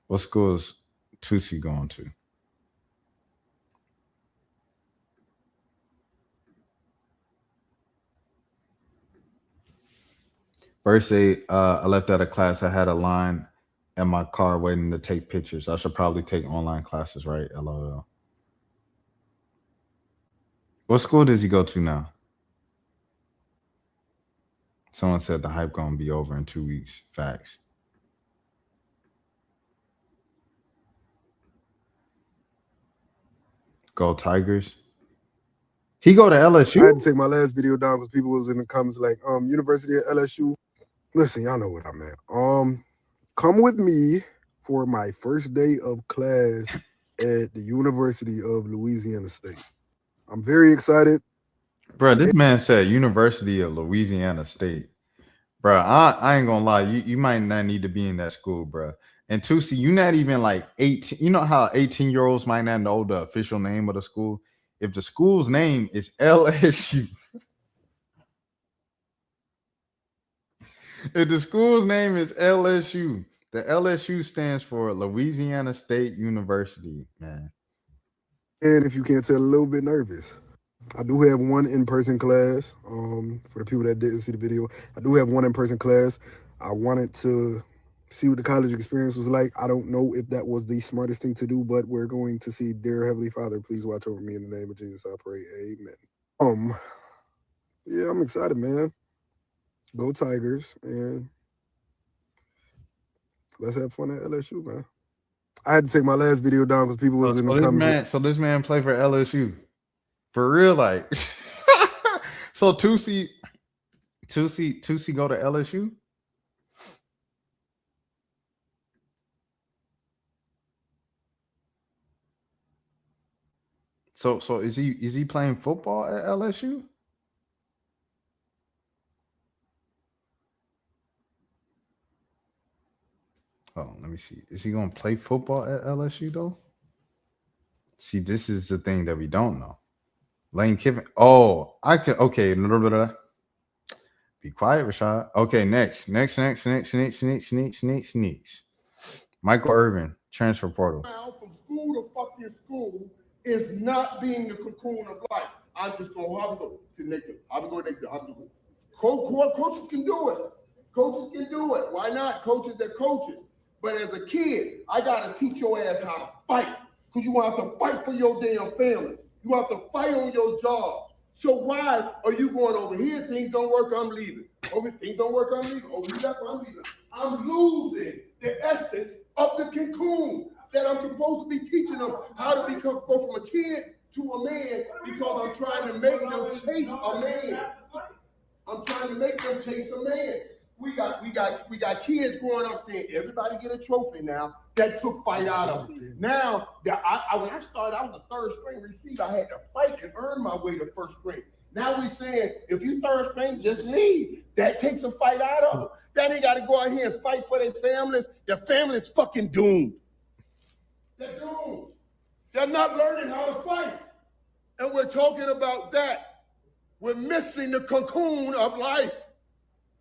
What school is Tusi going to? First day, I left out of class. I had a line in my car waiting to take pictures. I should probably take online classes, right? LOL. What school does he go to now? Someone said the hype gonna be over in 2 weeks. Facts. Go Tigers. He go to LSU? I had to take my last video down because people was in the comments like, University at LSU. Listen, y'all know what I'm at. Come with me for my first day of class at the University of Louisiana State. I'm very excited. Bro, this man said University of Louisiana State. Bro, I ain't gonna lie. You might not need to be in that school, bro. And Tusi, you not even like 18. You know how 18-year-olds might not know the official name of the school? If the school's name is LSU, if the school's name is LSU, the LSU stands for Louisiana State University, man. And if you can't tell, a little bit nervous. I do have one in-person class. For the people that didn't see the video, I do have one in-person class. I wanted to see what the college experience was like. I don't know if that was the smartest thing to do, but we're going to see. Dear Heavenly Father, please watch over me in the name of Jesus, I pray. Amen. Yeah, I'm excited, man. Go Tigers, and let's have fun at LSU, man. I had to take my last video down because people was in the comments. So this man played for LSU. For real, like. So Tusi go to LSU? So is he playing football at LSU? Oh, let me see. Is he gonna play football at LSU though? See, this is the thing that we don't know. Lane Kiffin. Oh, I can. Okay, be quiet, Rashad. Okay, next. Michael Irvin, transfer portal. Now, from school to fucking school is not being the cocoon of life. I'm just going to naked. I'm going naked. Coaches can do it. Coaches can do it. Why not? Coaches, they're coaches. But as a kid, I got to teach your ass how to fight. Because you want to have to fight for your damn family. You have to fight on your job. So why are you going over here? Things don't work, I'm leaving. Things don't work, I'm leaving. Over here, I'm leaving. I'm losing the essence of the cocoon that I'm supposed to be teaching them how to go from a kid to a man because I'm trying to make them chase a man. I'm trying to make them chase a man. We got kids growing up saying everybody get a trophy now. That took fight out of them. Now, when I started, I was a third string receiver. I had to fight and earn my way to first string. Now we saying if you third string, just leave. That takes a fight out of them. Then they got to go out here and fight for their families. Their family's fucking doomed. They're doomed. They're not learning how to fight. And we're talking about that. We're missing the cocoon of life.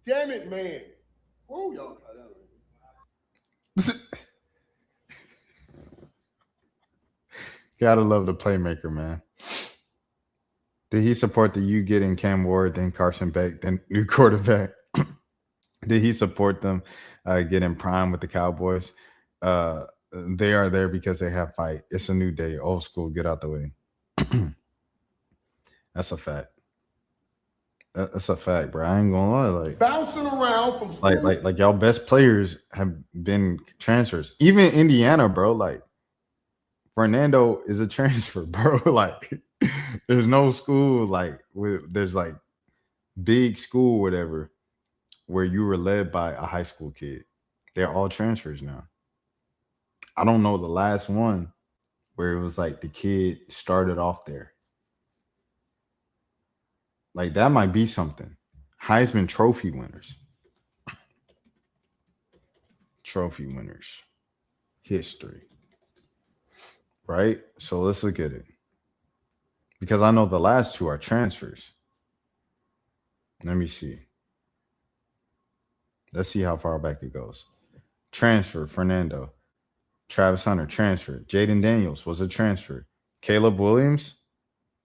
Damn it, man. Oh, y'all cut out. Gotta love the playmaker, man. Did he support the you getting Cam Ward, then Carson Beck, then new quarterback? Did he support them getting prime with the Cowboys? They are there because they have fight. It's a new day. Old school. Get out the way. That's a fact. That's a fact, bro. I ain't gonna lie. Like bouncing around from school. like y'all best players have been transfers. Even Indiana, bro. Like Fernando is a transfer, bro. Like there's no school there's like big school, whatever, where you were led by a high school kid. They're all transfers now. I don't know the last one where it was like the kid started off there. Like that might be something. Heisman Trophy winners. Trophy winners. History. Right? So let's look at it. Because I know the last two are transfers. Let me see. Let's see how far back it goes. Transfer, Fernando. Travis Hunter, transfer. Jaden Daniels was a transfer. Caleb Williams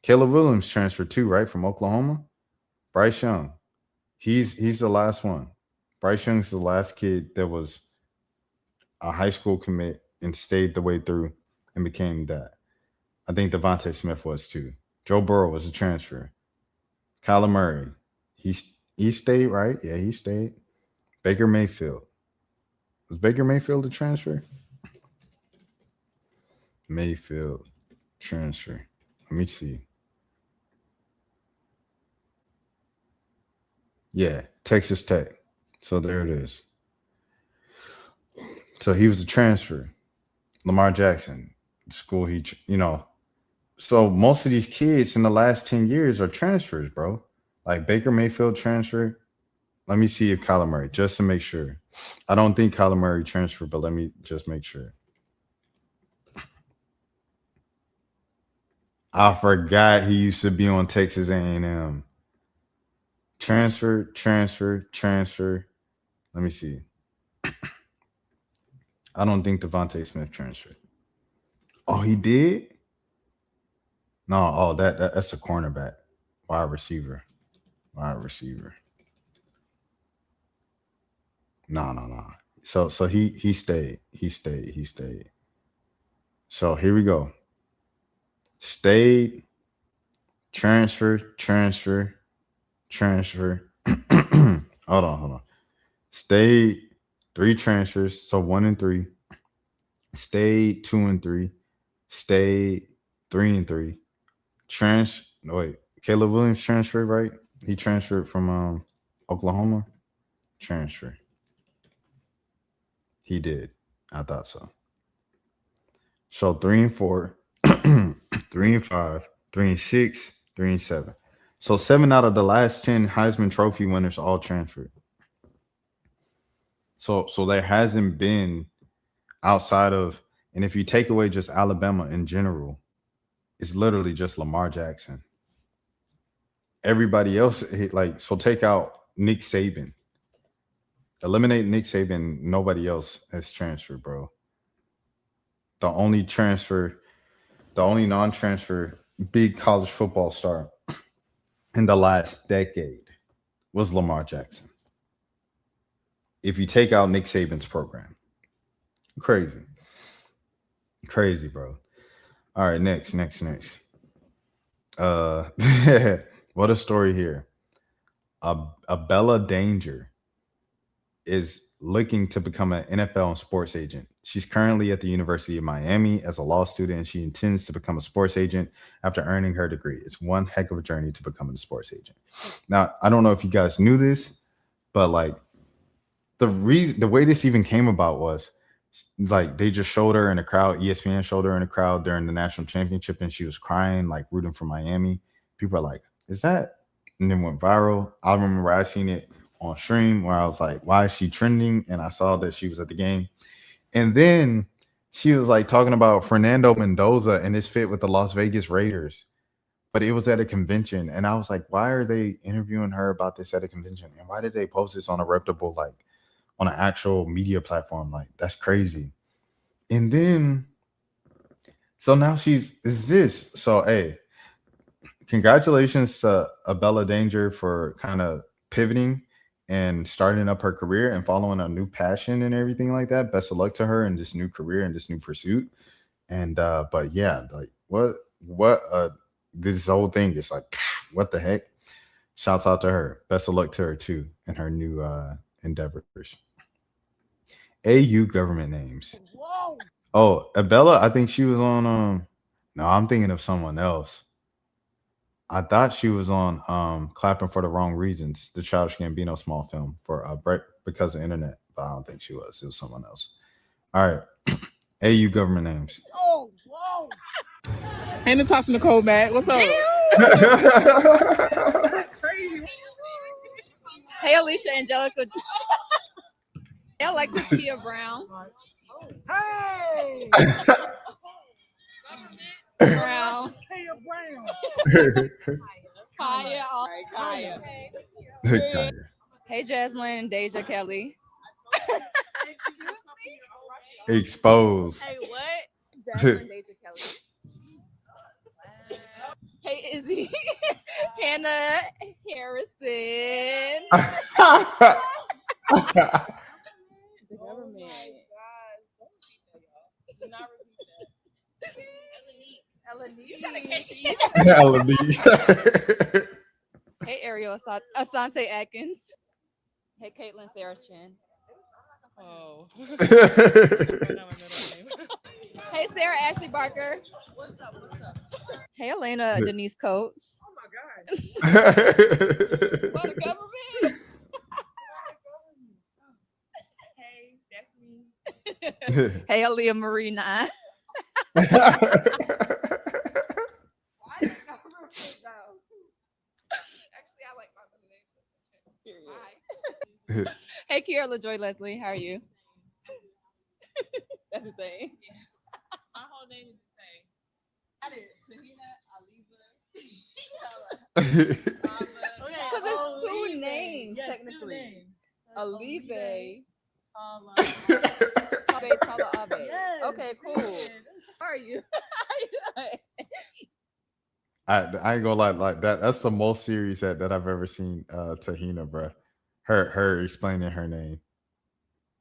transferred too, right? From Oklahoma. Bryce Young. He's the last one. Bryce Young's the last kid that was a high school commit and stayed the way through and became that. I think Devontae Smith was too. Joe Burrow was a transfer. Kyler Murray. He stayed, right? Yeah, he stayed. Baker Mayfield. Was Baker Mayfield a transfer? Mayfield transfer. Let me see. Yeah, Texas Tech. So there it is. So he was a transfer. Lamar Jackson, school So most of these kids in the last 10 years are transfers, bro. Like Baker Mayfield transfer. Let me see if Kyler Murray, just to make sure. I don't think Kyler Murray transferred, but let me just make sure. I forgot he used to be on Texas A&M. Transfer. Let me see. I don't think Devontae Smith transferred. Oh, he did? No, that's a cornerback. Wide receiver. No. So he stayed. So here we go. Stayed, transfer. Hold on. Stayed 3 transfers, so 1 and 3. Stayed 2 and 3. Stayed 3 and 3. Caleb Williams transferred, right? He transferred from Oklahoma. Transfer. He did. I thought so. So 3 and 4, 3 and 5, 3 and 6, 3 and 7. So 7 out of the last 10 Heisman Trophy winners all transferred. So there hasn't been outside of, and if you take away just Alabama in general, it's literally just Lamar Jackson. Everybody else, so take out Nick Saban. Eliminate Nick Saban, nobody else has transferred, bro. The only non-transfer big college football star in the last decade was Lamar Jackson. If you take out Nick Saban's program. Crazy, bro. All right, next. What a story here. Abella Danger is looking to become an NFL and sports agent. She's currently at the University of Miami as a law student, and she intends to become a sports agent after earning her degree. It's one heck of a journey to becoming a sports agent. Now, I don't know if you guys knew this, but the way this even came about was like they just showed her in the crowd. ESPN showed her in the crowd during the national championship, and she was crying, like rooting for Miami. People are like, "Is that?" And then went viral. I remember I seen it on stream where I was like, "Why is she trending?" And I saw that she was at the game, and then she was like talking about Fernando Mendoza and his fit with the Las Vegas Raiders. But it was at a convention, and I was like, "Why are they interviewing her about this at a convention? And why did they post this on a reputable, like, on an actual media platform? Like, that's crazy." And then, so now is this. So, hey, congratulations to Abella Danger for kind of pivoting and starting up her career and following a new passion and everything like that. Best of luck to her in this new career and this new pursuit. And but yeah, like what this whole thing is like, what the heck? Shouts out to her. Best of luck to her too in her new endeavors. AU government names. Whoa. Oh, Abella, I think she was on no, I'm thinking of someone else. I thought she was on Clapping for the Wrong Reasons, the Childish Gambino small film for because of internet, but I don't think she was. It was someone else. All right. AU government names. Oh, whoa. Hey, Natasha Nicole Matt. What's up? Crazy. Hey, Alicia Angelica. Hey, Alexis Kia Brown. Hey. Brown. Kia Brown. Kaya. All right, Kaya. Kaya. Hey, Jasmine and Deja Kelly. Exposed. Hey, what? Jasmine, Deja Kelly. Hey, Izzy. Hannah Harrison. The government. Do not repeat that. Eleni. You trying to catch me? Eleni. Hey, Ariel Asante Atkins. Hey, Caitlin Sarah Chin. Oh. Hey, Sarah Ashley Barker. What's up? What's up? Hey, Elena Denise Coates. Oh my God. What the government? Hey, that's me. Hey, Aaliyah Marie 9. Why the government though? Actually, I like my middle name. Period. Hey, Kiera LaJoy Leslie. How are you? That's the thing. Yes. My whole name is the same. I did Tahina, Aliva, Because it's two names, Yes, technically. 2 names. Alive, Tala. Tabe, Tala, Abe. Yes, Okay, cool. period. How are you? I ain't gonna lie, like that's the most serious that I've ever seen Tahina, bro. Her explaining her name.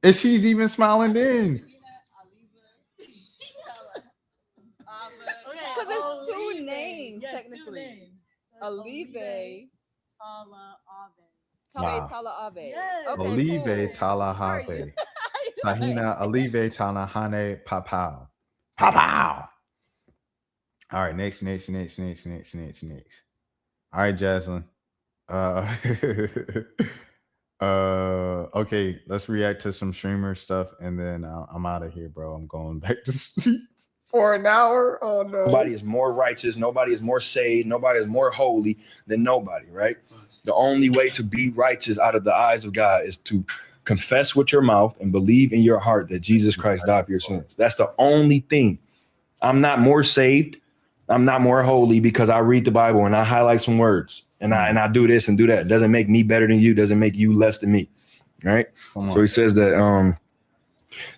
And she's even smiling then. Because it's two names, Yes, technically. 2 names. Alive, Tala, Ave. Tabe, Wow. Tala, Abe. Yes. Okay, Olive cool. Talahave. How you doing? Tahina Olive Talahane Papao. Papao. All right, next. All right, Jaslyn. Okay, let's react to some streamer stuff and then I'm out of here, bro. I'm going back to sleep for an hour. Oh no. Nobody is more righteous, nobody is more saved, nobody is more holy than nobody, right? The only way to be righteous out of the eyes of God is to confess with your mouth and believe in your heart that Jesus Christ died for your sins. That's the only thing. I'm not more saved, I'm not more holy because I read the Bible and I highlight some words and I do this and do that. It doesn't make me better than you, doesn't make you less than me. Right? So he says that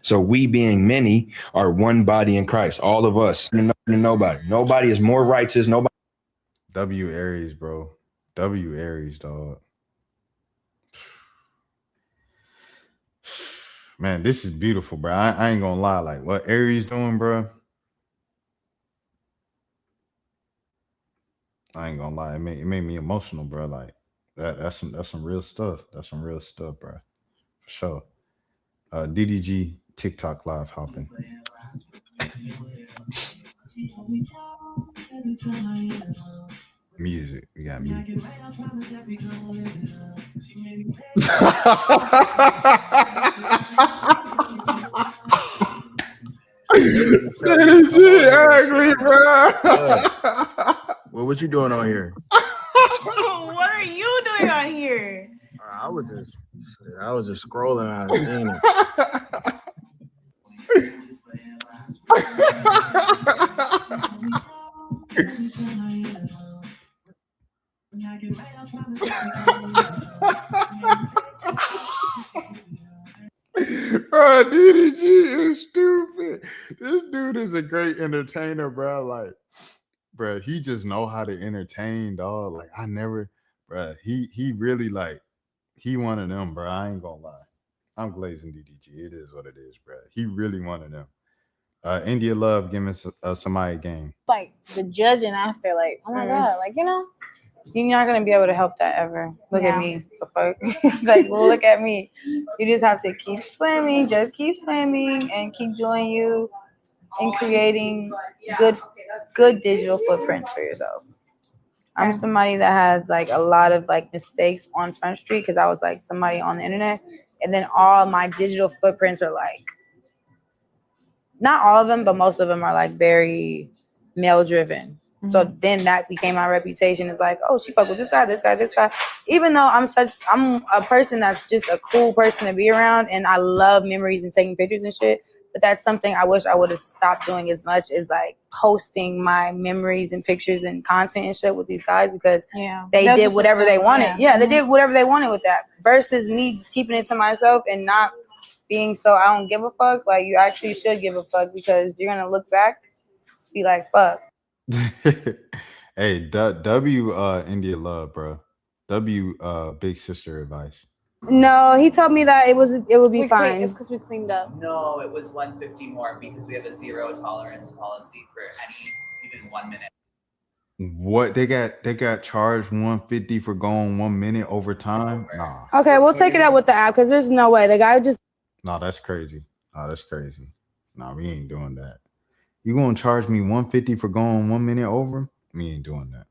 so we being many are one body in Christ. All of us, nobody. Nobody is more righteous. Nobody. W Aries, bro. W Aries, dog. Man, this is beautiful, bro. I ain't gonna lie. Like what Aries doing, bro. I ain't gonna lie. It made me emotional, bro. Like that's some real stuff. That's some real stuff, bro. For sure. DDG TikTok live hopping. Music. We got music. Shit ugly, bro. Well, what you doing on here? What are you doing on here? I was just scrolling and I seen Bro, DDG is stupid. This dude is a great entertainer, bro. Like, bro, he just know how to entertain, dog. Like, I never, bro. He really like, he one of them, bro. I ain't gonna lie. I'm glazing DDG. It is what it is, bro. He really one of them. India Love, give me a Somali game. Like the judging after, like, oh my God, like, you know, you're not gonna be able to help that ever. Look at me, the fuck. Like, look at me. You just have to keep swimming, just keep swimming, and keep doing you and creating good digital footprints for yourself. I'm somebody that has like a lot of like mistakes on Front Street because I was like somebody on the internet, and then all my digital footprints are like, not all of them, but most of them are like very male driven. Mm-hmm. So then that became my reputation. It's like, oh, she fuck with this guy, this guy, this guy. Even though I'm a person that's just a cool person to be around, and I love memories and taking pictures and shit. But that's something I wish I would have stopped doing as much, is like posting my memories and pictures and content and shit with these guys, because they did whatever they wanted. Yeah, they did whatever they wanted with that. Versus me just keeping it to myself and not being so I don't give a fuck. Like, you actually should give a fuck, because you're gonna look back, be like, fuck. Hey, W India Love, bro. W big sister advice. No, he told me that it would be fine. It's because we cleaned up. No, it was 150 more because we have a zero tolerance policy for even 1 minute. What, they got charged 150 for going 1 minute over time? Nah. Okay, we'll take it out with the app, because there's no way the guy just. No, that's crazy. No, we ain't doing that. You gonna charge me 150 for going 1 minute over? We ain't doing that.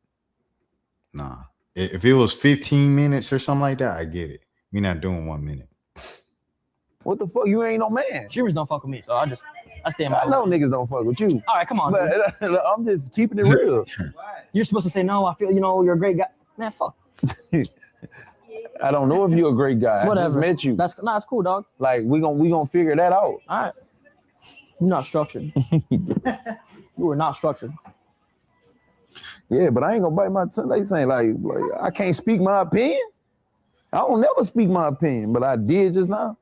Nah. If it was 15 minutes or something like that, I get it. We not doing 1 minute. What the fuck? You ain't no man. Streamers don't fuck with me, so I stay in my. I know niggas don't fuck with you. All right, come on. But, I'm just keeping it real. You're supposed to say no. I feel you're a great guy. Man, fuck. I don't know if you're a great guy. Whatever. I just met you. That's cool, dog. Like, we gonna figure that out. All right. You're not structured. You are not structured. Yeah, but I ain't gonna bite my tongue. They saying like I can't speak my opinion. I don't never speak my opinion, but I did just now.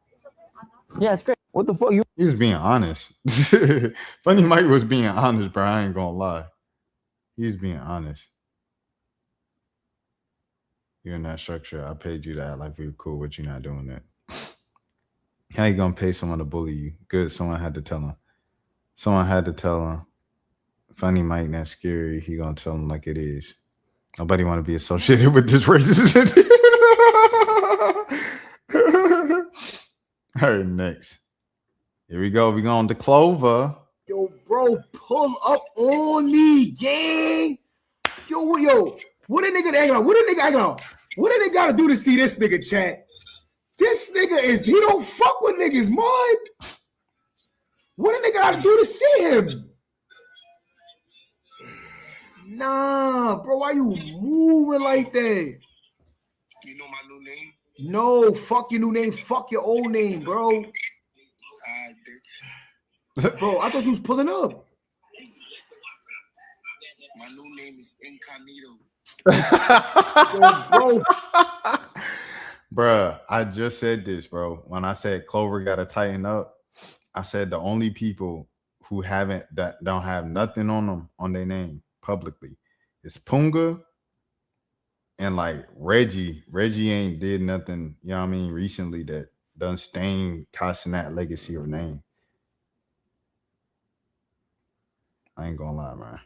Yeah, it's great. What the fuck? He was being honest. Funny Mike was being honest, bro. I ain't gonna lie. He's being honest. You're in that structure. I paid you that. Like, we were cool with you not doing that. How you gonna pay someone to bully you? Good. Someone had to tell him. Funny Mike, that's scary. He gonna tell him like it is. Nobody want to be associated with this racist. All right, next. Here we go. We going to Clover. Yo, bro, pull up on me, gang. Yo, what a nigga acting on? What a nigga acting on? What a nigga gotta do to see this nigga, chat? This nigga he don't fuck with niggas, man. What a nigga gotta do to see him? Nah, bro, why you moving like that? You know my new name? No, fuck your new name. Fuck your old name, bro. Bitch. Bro, I thought you was pulling up. My new name is Incognito. Yo, bro. Bruh, I just said this, bro. When I said Clover gotta tighten up, I said the only people who don't have nothing on them on their name publicly is Punga and like Reggie. Reggie ain't did nothing, you know what I mean, recently that done stain Casanat legacy or name. I ain't gonna lie, man.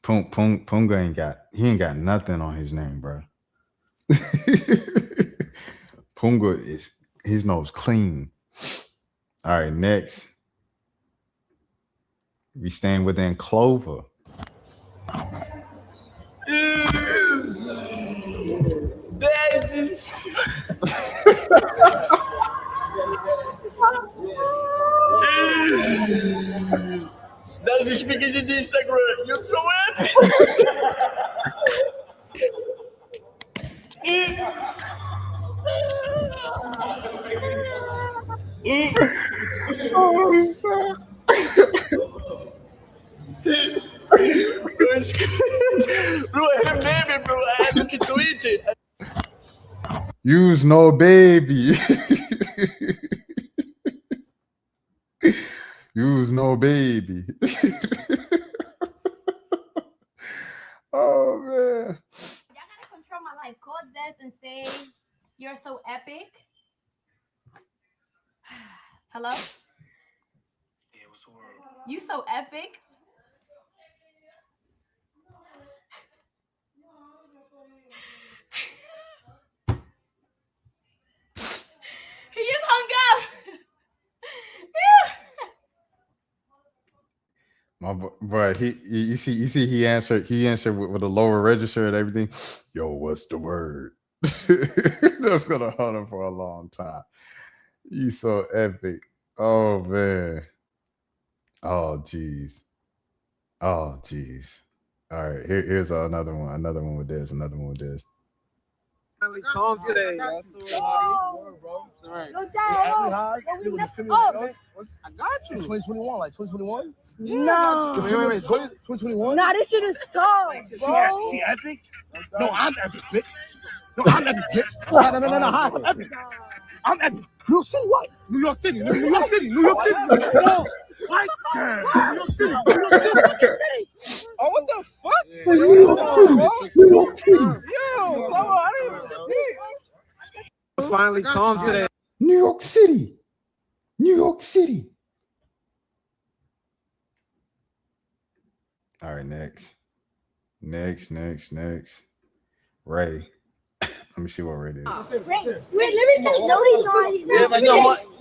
Punga ain't got nothing on his name, bro. Punga is his nose clean. All right, next. We staying within Clover. That is Sie sprechen in die Instagram. You're so Bro, I have baby, bro. I have to tweet it. Use no baby. Use no baby. Oh man. Y'all gotta control my life. Call this and say you're so epic. Hello? Yeah, what's the word? You so epic. He just hung up. My boy, you see he answered with a lower register and everything. Yo, what's the word? That's gonna hunt him for a long time. You so epic. Oh man. Oh jeez. Oh jeez. All right, here's another one with this. Finally calm today. That's the word, bro. All right. Yo, I got you. It's 2021, like 2021? No. Wait, 2021? Nah, this shit is tough, bro. She epic? No, I'm epic, bitch. No, I'm epic, bitch. No. I'm epic. I'm epic. New York City, what? New York City. No. Like, New York City. Oh, what the fuck? New York City. Yo, so I didn't. Finally calm today. New York City. All right, next. Ray. Let me see what Ray did. Wait, let me tell Zoe guys. Yeah, but you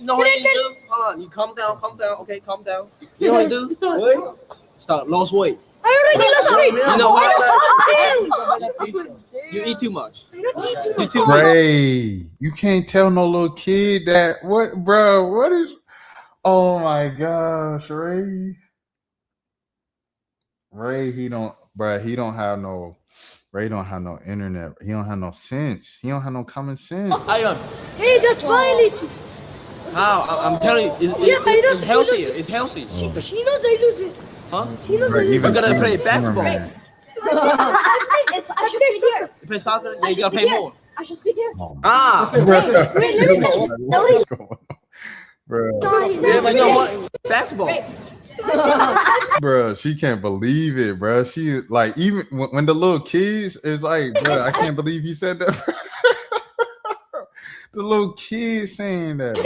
know what you do? Hold on, you calm down. Okay, calm down. You know what you do? Stop, lose weight. I already lost weight. You know what? You eat too much. Ray, you can't tell no little kid that. What, bro? What is? Oh my gosh, Ray. He don't have no internet. He don't have no sense. He don't have no common sense. Hey, that's violating. How? I'm telling you, it's healthier. It's healthy. She knows I lose weight. Huh? She knows I lose We're weight. gonna play basketball. I should speak here. You play soccer, then you gotta play more. I should speak here. Wait, let me tell Zoe. Bro. Yeah, but you know what? Basketball. Bro, she can't believe it, bro. She like even when the little kids is like, bro, I can't believe he said that. The little kids saying that. You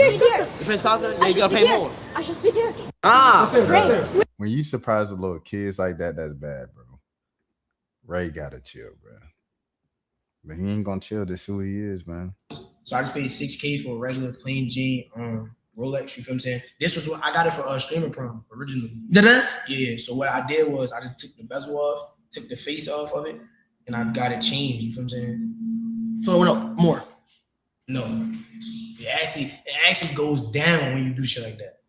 play soccer, then you gotta play more. I should speak here. When you surprise the little kids like that, that's bad, bro. Ray gotta chill, bro. But he ain't gonna chill. This who he is, man. So I just paid $6K for a regular plain Jane Rolex. You feel what I'm saying? This was what I got it for streamer prom originally. Did it? Yeah. So what I did was I just took the bezel off, took the face off of it, and I got it changed. You feel what I'm saying? So it went up more. No, it actually goes down when you do shit like that.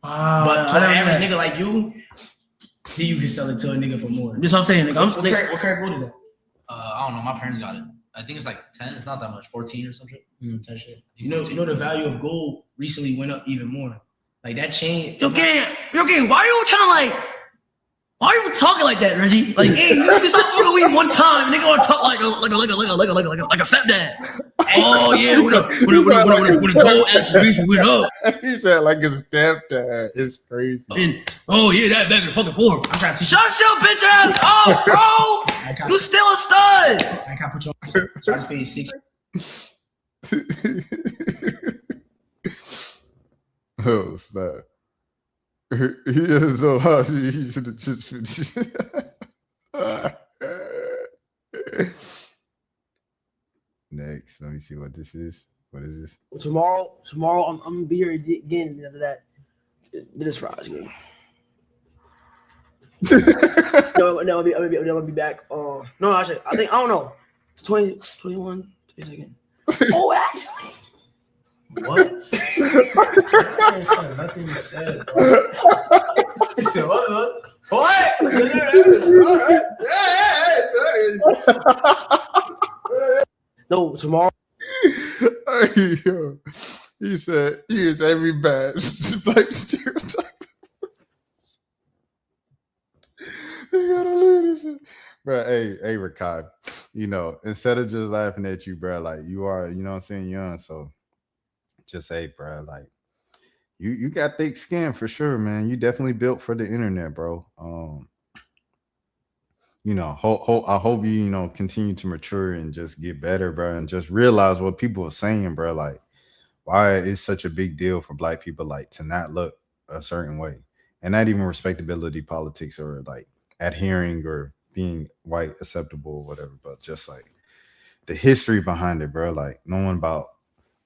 But to an average nigga like you, then you can sell it to a nigga for more. That's what I'm saying, nigga. What carat gold is that? I don't know. My parents got it. I think it's like 10. It's not that much. 14 or something. 10 shit. You know the value of gold recently went up even more. Like that change. Yo, gang, why are you trying to why are you talking like that, Reggie? Like, hey, you can stop smoking weed one time, nigga wanna talk like a stepdad. Oh yeah, when the gold actually recently went up. He said like his stepdad. It's crazy. Oh yeah, that back in the fucking floor. I'm trying to teach you. Shut your bitch ass up, bro. You still a stud. I can't put you on. So I just paid $6. Oh snap. He is so hot. He should have just finished. Next, let me see what this is. What is this? Tomorrow, I'm gonna be here again after that. This Friday. No, I'm gonna be back. No, actually, I don't know. It's 20, 21, 22nd. Oh, actually. What? Nothing you said, bro. He said, what? What? No, tomorrow. Hey, yo. He said he is every bad black stereotype. You gotta leave this shit. Bro, hey, Ricard, instead of just laughing at you, bro, like you are, you know what I'm saying, young, so just say, bro, like you got thick skin for sure, man. You definitely built for the internet, bro. I hope you continue to mature and just get better, bro, and just realize what people are saying, bro. Like, why it's such a big deal for black people, like, to not look a certain way, and not even respectability politics or like adhering or being white acceptable or whatever, but just like the history behind it, bro. Like, knowing about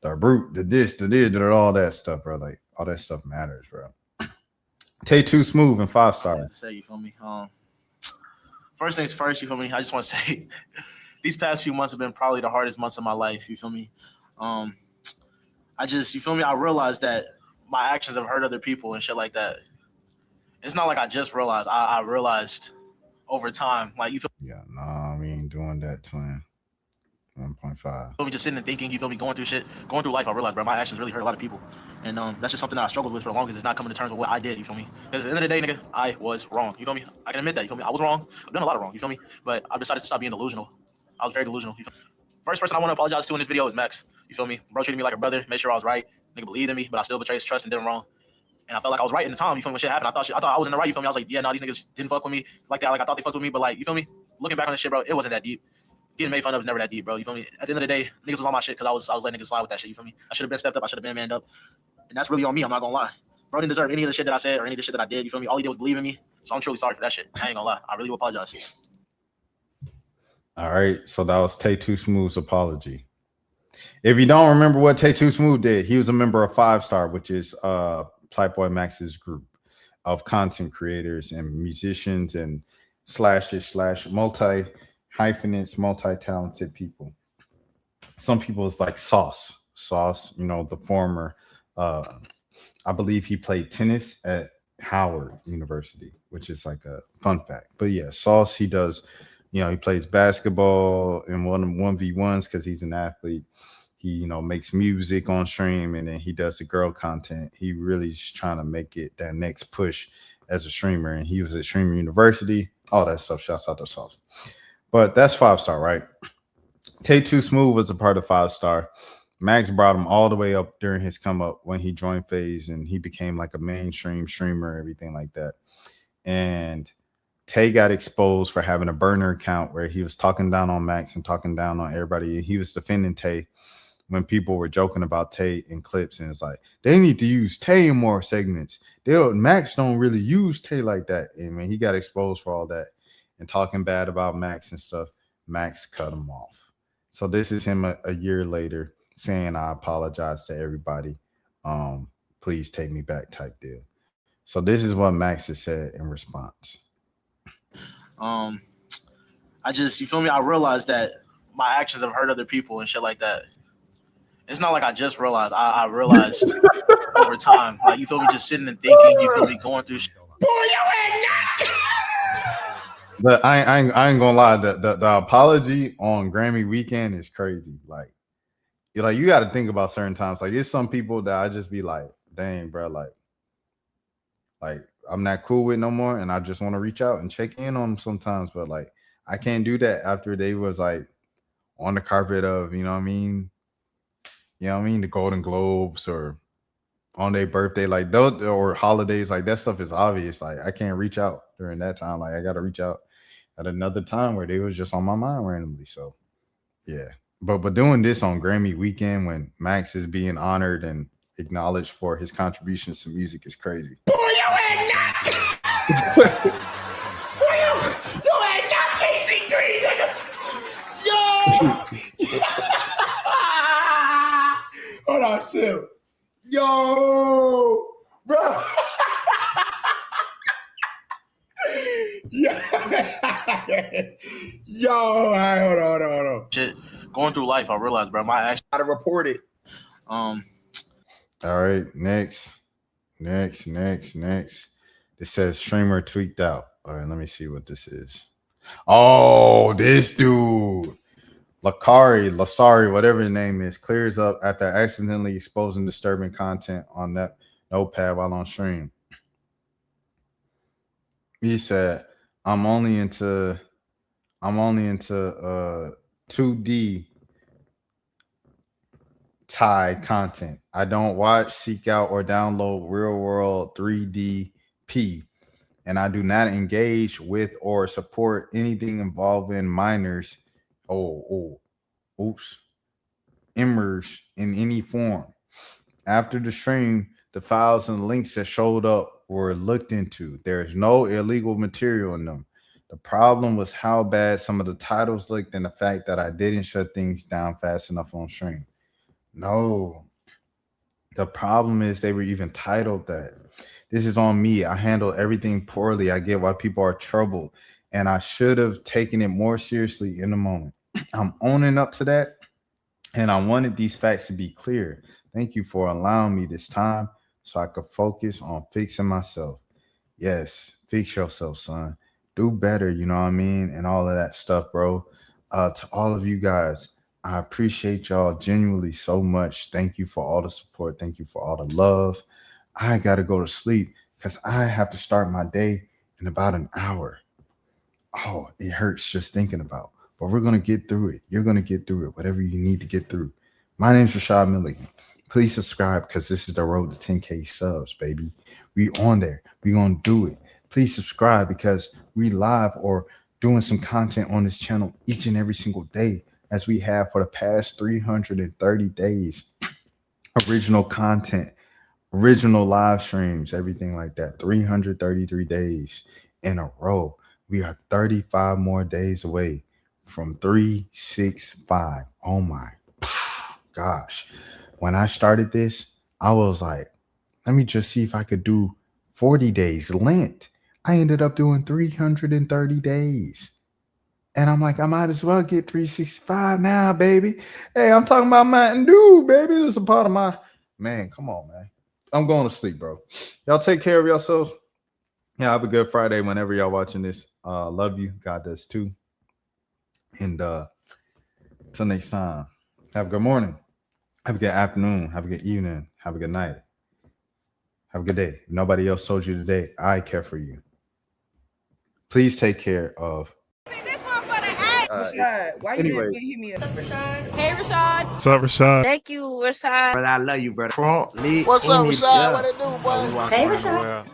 the root, the this, all that stuff, bro. Like, all that stuff matters, bro. Tay Too Smooth and 5-star. Say, you feel me? First things first, you feel me? I just want to say these past few months have been probably the hardest months of my life, you feel me? You feel me? I realized that my actions have hurt other people and shit like that. It's not like I just realized. I realized over time, like, you feel me? Yeah, nah, we ain't doing that, twin. 1.5. me? Just sitting and thinking, you feel me? Going through life, I realized, bro, my actions really hurt a lot of people. And that's just something that I struggled with for the longest, is not coming to terms with what I did, you feel me? Because at the end of the day, nigga, I was wrong, you feel me? I can admit that, you feel me? I was wrong. I've done a lot of wrong, you feel me? But I've decided to stop being delusional. I was very delusional. You feel me? First person I want to apologize to in this video is Max. You feel me? Bro treated me like a brother, made sure I was right. Nigga believed in me, but I still betrayed his trust and did him wrong. And I felt like I was right in the time, you feel me, when shit happened. I thought I was in the right, you feel me? I was like, yeah, no, these niggas didn't fuck with me like that. Like, I thought they fucked with me, but like, you feel me? Looking back on this shit, bro, it wasn't that deep. Getting made fun of was never that deep, bro. You feel me? At the end of the day, niggas was on my shit because I was letting niggas slide with that shit, you feel me? I should have been stepped up, I should have been manned up. And that's really on me, I'm not gonna lie. Bro didn't deserve any of the shit that I said or any of the shit that I did, you feel me? All he did was believe in me. So I'm truly sorry for that shit. I ain't gonna lie. I really do apologize. All right, so that was Tay Too Smooth's apology. If you don't remember what Tay Too Smooth did, he was a member of 5-star, which is Playboy Max's group of content creators and musicians and multi-hyphenates, multi-talented people. Some people is like Sauce, the former, I believe he played tennis at Howard University, which is like a fun fact. But yeah, Sauce, he does, he plays basketball in 1v1s because he's an athlete. He, makes music on stream, and then he does the girl content. He really is trying to make it that next push as a streamer. And he was at Streamer University, all that stuff. Shouts out to Sauce. But that's 5-star, right? Tay Too Smooth was a part of 5-star. Max brought him all the way up during his come up when he joined FaZe, and he became like a mainstream streamer, everything like that. And Tay got exposed for having a burner account where he was talking down on Max and talking down on everybody. And he was defending Tay when people were joking about Tay in clips, and it's like, they need to use Tay in more segments. Max don't really use Tay like that. And when he got exposed for all that and talking bad about Max and stuff, Max cut him off. So this is him a year later saying, I apologize to everybody. Please take me back type deal. So this is what Max has said in response. You feel me? I realized that my actions have hurt other people and shit like that. It's not like I just realized. I realized over time. Like, you feel me? Just sitting and thinking. You feel me? Going through shit. But I ain't gonna lie. The apology on Grammy weekend is crazy. Like you got to think about certain times. Like, there's some people that I just be like, dang, bro, like I'm not cool with no more, and I just want to reach out and check in on them sometimes. But like, I can't do that after they was like on the carpet of, you know what I mean? The Golden Globes or on their birthday, like those, or holidays, like that stuff is obvious. Like, I can't reach out during that time. Like, I got to reach out at another time where they was just on my mind randomly. So yeah, but doing this on Grammy weekend when Max is being honored and acknowledged for his contributions to music is crazy. Boy, you ain't not. Boy, you ain't not KC3, nigga. Yo. Hold on, chill. Yo, bro. Yo, all right, hold on. Shit, going through life, I realized, bro, my actions. Gotta report it. All right, next. This It says streamer tweaked out. All right, let me see what this is. Oh, this dude. Lasari, whatever his name is, clears up after accidentally exposing disturbing content on that notepad while on stream. He said, I'm only into 2D Thai content. I don't watch, seek out, or download real world 3DP. And I do not engage with or support anything involving minors. Immers in any form. After the stream, the files and links that showed up were looked into. There is no illegal material in them. The problem was how bad some of the titles looked and the fact that I didn't shut things down fast enough on stream. No. The problem is they were even titled that. This is on me. I handle everything poorly. I get why people are troubled, and I should have taken it more seriously in the moment. I'm owning up to that, and I wanted these facts to be clear. Thank you for allowing me this time so I could focus on fixing myself. Yes, fix yourself, son. Do better, you know what I mean? And all of that stuff, bro. To all of you guys, I appreciate y'all genuinely so much. Thank you for all the support. Thank you for all the love. I got to go to sleep because I have to start my day in about an hour. Oh, it hurts just thinking about. But we're going to get through it. You're going to get through it, whatever you need to get through. My name's Rashad Milligan. Please subscribe because this is the road to 10K subs, baby. We on there. We going to do it. Please subscribe because we live or doing some content on this channel each and every single day as we have for the past 330 days. Original content, original live streams, everything like that. 333 days in a row. We are 35 more days away from 365. Oh my gosh. When I started this, I was like, let me just see if I could do 40 days Lent. I ended up doing 330 days. And I'm like, I might as well get 365 now, baby. Hey, I'm talking about Mountain Dew, baby. This is a part of my... Man, come on, man. I'm going to sleep, bro. Y'all take care of yourselves. Yeah, have a good Friday whenever y'all watching this. Love you. God does too. And till next time, have a good morning. Have a good afternoon. Have a good evening. Have a good night. Have a good day. If nobody else told you today, I care for you. Please take care of... Rashad, why you didn't hit me up? Hey, Rashad. What's up, Rashad? Thank you, Rashad. Brother, I love you, brother. What's What's up, Rashad? What it do, boy? Hey, Rashad.